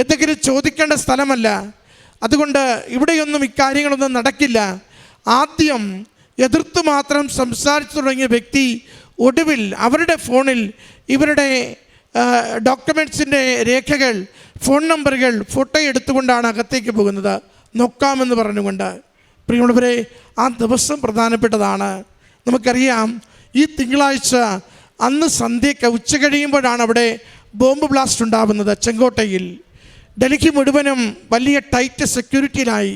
എന്തെങ്കിലും ചോദിക്കേണ്ട സ്ഥലമല്ല, അതുകൊണ്ട് ഇവിടെയൊന്നും ഇക്കാര്യങ്ങളൊന്നും നടക്കില്ല. ആദ്യം എതിർത്ത് മാത്രം സംസാരിച്ചു തുടങ്ങിയ വ്യക്തി ഒടുവിൽ അവരുടെ ഫോണിൽ ഇവരുടെ ഡോക്യുമെൻറ്റ്സിൻ്റെ രേഖകൾ, ഫോൺ നമ്പറുകൾ, ഫോട്ടോ എടുത്തുകൊണ്ടാണ് അകത്തേക്ക് പോകുന്നത്, നോക്കാമെന്ന് പറഞ്ഞുകൊണ്ട്. പ്രിയമുള്ളവരെ, ആ ദിവസം പ്രധാനപ്പെട്ടതാണ്. നമുക്കറിയാം, ഈ തിങ്കളാഴ്ച അന്ന് സന്ധ്യയ്ക്ക് ഉച്ച കഴിയുമ്പോഴാണ് അവിടെ ബോംബ് ബ്ലാസ്റ്റ് ഉണ്ടാകുന്നത്. ചെങ്കോട്ടയിൽ ഡൽഹി മുഴുവനും വലിയ ടൈറ്റ് സെക്യൂരിറ്റിയിലായി.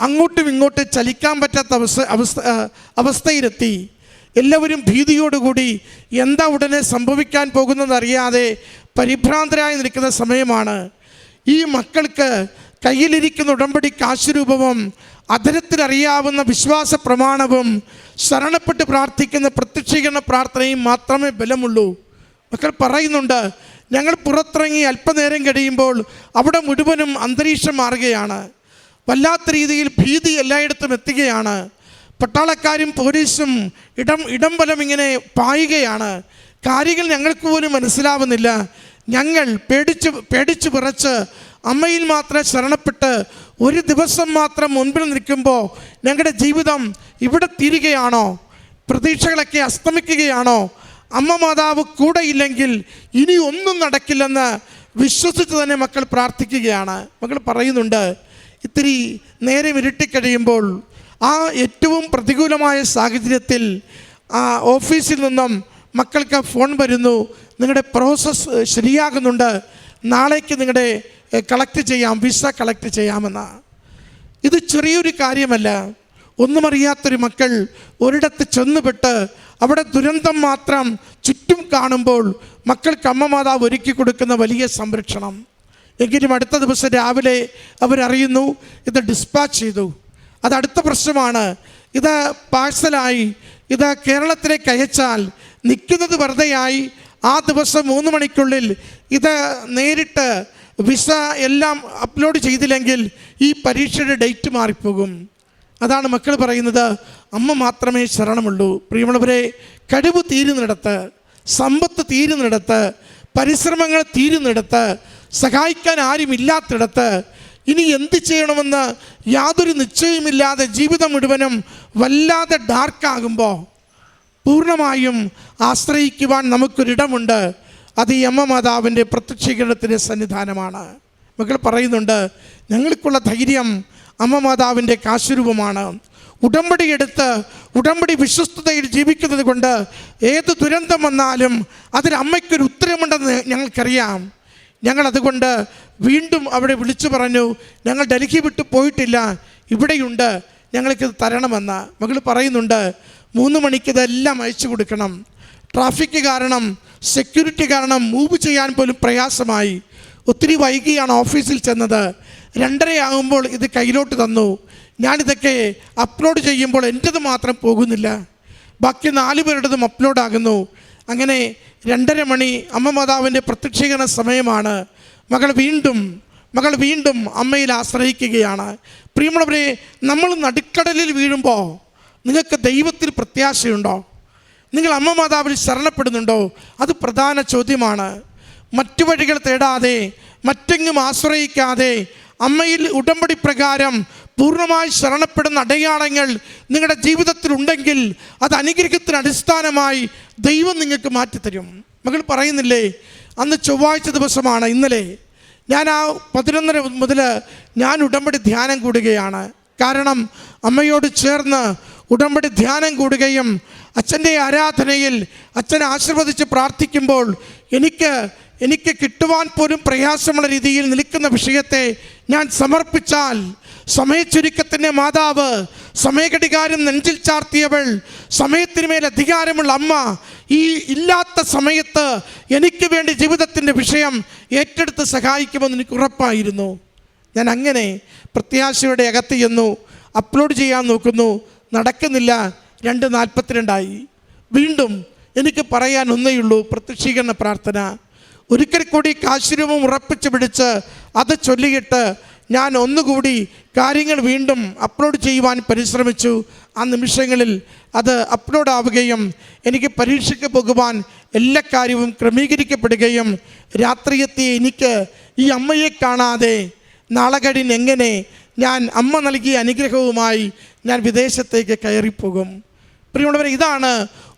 അങ്ങോട്ടും ഇങ്ങോട്ടും ചലിക്കാൻ പറ്റാത്ത അവസ്ഥയിലെത്തി. എല്ലാവരും ഭീതിയോടുകൂടി എന്താ ഉടനെ സംഭവിക്കാൻ പോകുന്നതെന്നറിയാതെ പരിഭ്രാന്തരായി നിൽക്കുന്ന സമയമാണ്. ഈ മക്കൾക്ക് കയ്യിലിരിക്കുന്ന ഉടമ്പടി കാശുരൂപവും അധരത്തിലറിയാവുന്ന വിശ്വാസ പ്രമാണവും ശരണപ്പെട്ട് പ്രാർത്ഥിക്കുന്ന പ്രത്യക്ഷീകരണ പ്രാർത്ഥനയും മാത്രമേ ബലമുള്ളൂ. മക്കൾ പറയുന്നുണ്ട്, ഞങ്ങൾ പുറത്തിറങ്ങി അല്പനേരം കഴിയുമ്പോൾ അവിടെ മുഴുവനും അന്തരീക്ഷം മാറുകയാണ്. വല്ലാത്ത രീതിയിൽ ഭീതി എല്ലായിടത്തും എത്തുകയാണ്. പട്ടാളക്കാരും പോലീസും ഇടം വലം ഇങ്ങനെ പായുകയാണ്. കാര്യങ്ങൾ ഞങ്ങൾക്ക് പോലും മനസ്സിലാവുന്നില്ല. ഞങ്ങൾ പേടിച്ച് വിറച്ച് അമ്മയിൽ മാത്രം ശരണപ്പെട്ട് ഒരു ദിവസം മാത്രം മുൻപിൽ നിൽക്കുമ്പോൾ ഞങ്ങളുടെ ജീവിതം ഇവിടെ തീരുകയാണോ? പ്രതീക്ഷകളൊക്കെ അസ്തമിക്കുകയാണോ? അമ്മ മാതാവ് കൂടെ ഇല്ലെങ്കിൽ ഇനി ഒന്നും നടക്കില്ലെന്ന് വിശ്വസിച്ച് തന്നെ മക്കൾ പ്രാർത്ഥിക്കുകയാണ്. മക്കൾ പറയുന്നുണ്ട്, ഇത്തിരി നേരം ഇരുട്ടിക്കഴിയുമ്പോൾ ആ ഏറ്റവും പ്രതികൂലമായ സാഹചര്യത്തിൽ ഓഫീസിൽ നിന്നും മക്കൾക്ക് ഫോൺ വരുന്നു, നിങ്ങളുടെ പ്രോസസ്സ് ശരിയാകുന്നുണ്ട്, നാളേക്ക് നിങ്ങളുടെ കളക്ട് ചെയ്യാം, വിസ കളക്ട് ചെയ്യാമെന്ന്. ഇത് ചെറിയൊരു കാര്യമല്ല. ഒന്നും അറിയാത്തൊരു മക്കൾ ഒരിടത്ത് ചെന്നുപെട്ട് അവിടെ ദുരന്തം മാത്രം ചുറ്റും കാണുമ്പോൾ മക്കൾക്ക് അമ്മ മാതാവ് ഒരുക്കി കൊടുക്കുന്ന വലിയ സംരക്ഷണം. എങ്കിലും അടുത്ത ദിവസം രാവിലെ അവരറിയുന്നു, ഇത് ഡിസ്പാച്ച് ചെയ്തു, അത് അടുത്ത പ്രശ്നമാണ്, ഇത് പാഴ്സലായി, ഇത് കേരളത്തിലേക്ക് അയച്ചാൽ നിൽക്കുന്നത് വെറുതെയായി. ആ ദിവസം 3 മണിക്കുള്ളിൽ ഇത് നേരിട്ട് വിസ എല്ലാം അപ്ലോഡ് ചെയ്തില്ലെങ്കിൽ ഈ പരീക്ഷയുടെ ഡേറ്റ് മാറിപ്പോകും. അതാണ് മക്കൾ പറയുന്നത്, അമ്മ മാത്രമേ ശരണമുള്ളൂ. പ്രിയമുള്ളവരെ, കഴിവ് തീരുന്നിടത്ത്, സമ്പത്ത് തീരുന്നിടത്ത്, പരിശ്രമങ്ങൾ തീരുന്നിടത്ത്, സഹായിക്കാൻ ആരുമില്ലാത്തിടത്ത്, ഇനി എന്ത് ചെയ്യണമെന്ന് യാതൊരു നിശ്ചയമില്ലാതെ ജീവിതം മുഴുവനും വല്ലാതെ ഡാർക്കാകുമ്പോൾ പൂർണ്ണമായും ആശ്രയിക്കുവാൻ നമുക്കൊരിടമുണ്ട്. അത് ഈ അമ്മ മാതാവിൻ്റെ പ്രത്യക്ഷീകരണത്തിൻ്റെ സന്നിധാനമാണ്. മക്കൾ പറയുന്നുണ്ട്, ഞങ്ങൾക്കുള്ള ധൈര്യം അമ്മ മാതാവിൻ്റെ കാശുരൂപമാണ്. ഉടമ്പടി എടുത്ത് ഉടമ്പടി വിശ്വസ്തതയിൽ ജീവിക്കുന്നത് കൊണ്ട് ഏത് ദുരന്തം വന്നാലും അതിന് അമ്മയ്ക്കൊരു ഉത്തരമുണ്ടെന്ന് ഞങ്ങൾക്കറിയാം. ഞങ്ങളതുകൊണ്ട് വീണ്ടും അവിടെ വിളിച്ചു പറഞ്ഞു, ഞങ്ങൾ ഡൽഹി വിട്ട് പോയിട്ടില്ല, ഇവിടെയുണ്ട്, ഞങ്ങൾക്കിത് തരണമെന്ന്. മകൾ പറയുന്നുണ്ട്, 3 മണിക്ക് ഇതെല്ലാം അയച്ചു കൊടുക്കണം. ട്രാഫിക് കാരണം, സെക്യൂരിറ്റി കാരണം മൂവ് ചെയ്യാൻ പോലും പ്രയാസമായി. ഒത്തിരി വൈകിയാണ് ഓഫീസിൽ ചെന്നത്. 2:30 ആകുമ്പോൾ ഇത് കയ്യിലോട്ട് തന്നു. ഞാനിതൊക്കെ അപ്ലോഡ് ചെയ്യുമ്പോൾ എൻ്റെത് മാത്രം പോകുന്നില്ല, ബാക്കി 4 പേരുടേതും അപ്ലോഡാകുന്നു. അങ്ങനെ 2:30 മണി അമ്മ മാതാവിൻ്റെ പ്രത്യക്ഷീകരണ സമയമാണ്. മകൾ വീണ്ടും അമ്മയിൽ ആശ്രയിക്കുകയാണ്. പ്രിയമുള്ളവരെ, നമ്മൾ നടുക്കടലിൽ വീഴുമ്പോൾ നിങ്ങൾക്ക് ദൈവത്തിൽ പ്രത്യാശയുണ്ടോ? നിങ്ങൾ അമ്മ മാതാവിൽ ശരണപ്പെടുന്നുണ്ടോ? അത് പ്രധാന ചോദ്യമാണ്. മറ്റു വഴികൾ തേടാതെ, മറ്റെങ്ങും ആശ്രയിക്കാതെ അമ്മയിൽ ഉടമ്പടി പ്രകാരം പൂർണ്ണമായി ശരണപ്പെടുന്ന അടയാളങ്ങൾ നിങ്ങളുടെ ജീവിതത്തിലുണ്ടെങ്കിൽ അത് അനുഗ്രഹത്തിന് അടിസ്ഥാനമായി ദൈവം നിങ്ങൾക്ക് മാറ്റിത്തരും. മകൾ പറയുന്നില്ലേ, അന്ന് ചൊവ്വാഴ്ച ദിവസമാണ്, ഇന്നലെ ഞാൻ 11:30 മുതൽ ഞാൻ ഉടമ്പടി ധ്യാനം കൂടുകയാണ്. കാരണം അമ്മയോട് ചേർന്ന് ഉടമ്പടി ധ്യാനം കൂടുകയും അച്ഛൻ്റെ ആരാധനയിൽ അച്ഛനെ ആശീർവദിച്ച് പ്രാർത്ഥിക്കുമ്പോൾ എനിക്ക് കിട്ടുവാൻ പോലും പ്രയാസമുള്ള രീതിയിൽ നിൽക്കുന്ന വിഷയത്തെ ഞാൻ സമർപ്പിച്ചാൽ, സമയച്ചുരുക്കത്തിൻ്റെ മാതാവ്, സമയഘടികാരം നെഞ്ചിൽ ചാർത്തിയവൾ, സമയത്തിന് മേൽ അധികാരമുള്ള അമ്മ, ഈ ഇല്ലാത്ത സമയത്ത് എനിക്ക് വേണ്ടി ജീവിതത്തിൻ്റെ വിഷയം ഏറ്റെടുത്ത് സഹായിക്കുമെന്ന് എനിക്ക് ഉറപ്പായിരുന്നു. ഞാൻ അങ്ങനെ പ്രത്യാശയുടെ അകത്ത് ചെന്നു, അപ്ലോഡ് ചെയ്യാൻ നോക്കുന്നു, നടക്കുന്നില്ല. 2:42 വീണ്ടും എനിക്ക് പറയാൻ ഒന്നേയുള്ളൂ, പ്രത്യക്ഷീകരണ പ്രാർത്ഥന. ഒരിക്കൽ കൂടി കാശുരൂപം ഉറപ്പിച്ച് പിടിച്ച് അത് ചൊല്ലിയിട്ട് ഞാൻ ഒന്നുകൂടി കാര്യങ്ങൾ വീണ്ടും അപ്ലോഡ് ചെയ്യുവാൻ പരിശ്രമിച്ചു. ആ നിമിഷങ്ങളിൽ അത് അപ്ലോഡ് ആവുകയും എനിക്ക് പരീക്ഷയ്ക്ക് പോകുവാൻ എല്ലാ കാര്യവും ക്രമീകരിക്കപ്പെടുകയും രാത്രിയെത്തിയ എനിക്ക് ഈ അമ്മയെ കാണാതെ നാളെ കഴിഞ്ഞ് എങ്ങനെ ഞാൻ അമ്മ നൽകിയ അനുഗ്രഹവുമായി ഞാൻ വിദേശത്തേക്ക് കയറിപ്പോകും? പ്രിയമുള്ളവരെ, ഇതാണ്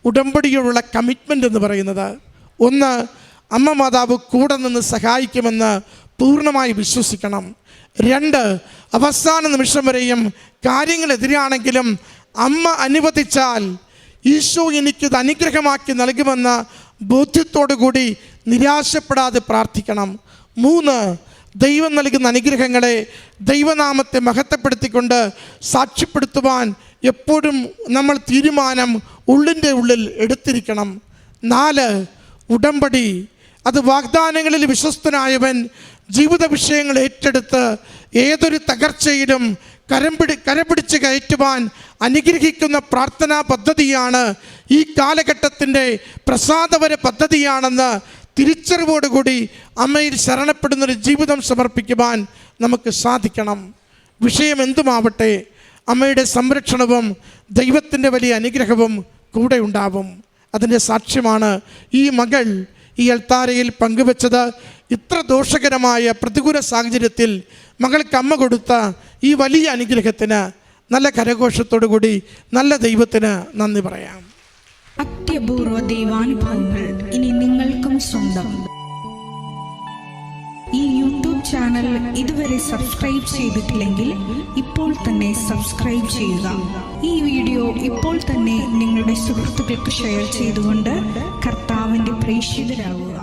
ഉടമ്പടിയോടുള്ള കമ്മിറ്റ്മെൻ്റ് എന്ന് പറയുന്നത്. ഒന്ന്, അമ്മ മാതാവ് കൂടെ നിന്ന് സഹായിക്കുമെന്ന് പൂർണ്ണമായി വിശ്വസിക്കണം. 2, അവസാന നിമിഷം വരെയും കാര്യങ്ങൾ എതിരാണെങ്കിലും അമ്മ അനുവദിച്ചാൽ ഈശോ എനിക്കിത് അനുഗ്രഹമാക്കി നൽകുമെന്ന ബോധ്യത്തോടു കൂടി നിരാശപ്പെടാതെ പ്രാർത്ഥിക്കണം. 3, ദൈവം നൽകുന്ന അനുഗ്രഹങ്ങളെ, ദൈവനാമത്തെ മഹത്വപ്പെടുത്തിക്കൊണ്ട് സാക്ഷ്യപ്പെടുത്തുവാൻ എപ്പോഴും നമ്മൾ തീരുമാനം ഉള്ളിൻ്റെ ഉള്ളിൽ എടുത്തിരിക്കണം. 4, ഉടമ്പടി, അത് വാഗ്ദാനങ്ങളിൽ വിശ്വസ്തനായവൻ ജീവിത വിഷയങ്ങൾ ഏറ്റെടുത്ത് ഏതൊരു തകർച്ചയിലും കരപിടിച്ച് കയറ്റുവാൻ അനുഗ്രഹിക്കുന്ന പ്രാർത്ഥനാ പദ്ധതിയാണ്, ഈ കാലഘട്ടത്തിൻ്റെ പ്രസാദപര പദ്ധതിയാണെന്ന് തിരിച്ചറിവോടുകൂടി അമ്മയിൽ ശരണപ്പെടുന്നൊരു ജീവിതം സമർപ്പിക്കുവാൻ നമുക്ക് സാധിക്കണം. വിഷയം എന്തുമാവട്ടെ, അമ്മയുടെ സംരക്ഷണവും ദൈവത്തിൻ്റെ വലിയ അനുഗ്രഹവും കൂടെ ഉണ്ടാവും. അതിൻ്റെ സാക്ഷ്യമാണ് ഈ മകൾ ഈ അൾത്താരയിൽ പങ്കുവെച്ചത്. ഇത്ര ദോഷകരമായ പ്രതികൂല സാഹചര്യത്തിൽ മകൾക്ക് അമ്മ കൊടുത്ത ഈ വലിയ അനുഗ്രഹത്തിന് നല്ല കരഘോഷത്തോടു കൂടി നല്ല ദൈവത്തിന് നന്ദി പറയാം. അത്യപൂർവ ദൈവാനുഭവങ്ങൾ ഇനി നിങ്ങൾക്കും സ്വന്തം. ഈ യൂട്യൂബ് ചാനൽ ഇതുവരെ സബ്സ്ക്രൈബ് ചെയ്തിട്ടില്ലെങ്കിൽ ഇപ്പോൾ തന്നെ സബ്സ്ക്രൈബ് ചെയ്യുക. ഈ വീഡിയോ ഇപ്പോൾ തന്നെ നിങ്ങളുടെ സുഹൃത്തുക്കൾക്ക് ഷെയർ ചെയ്തുകൊണ്ട് കർത്താവിൻ്റെ പ്രേക്ഷിതരാകുക.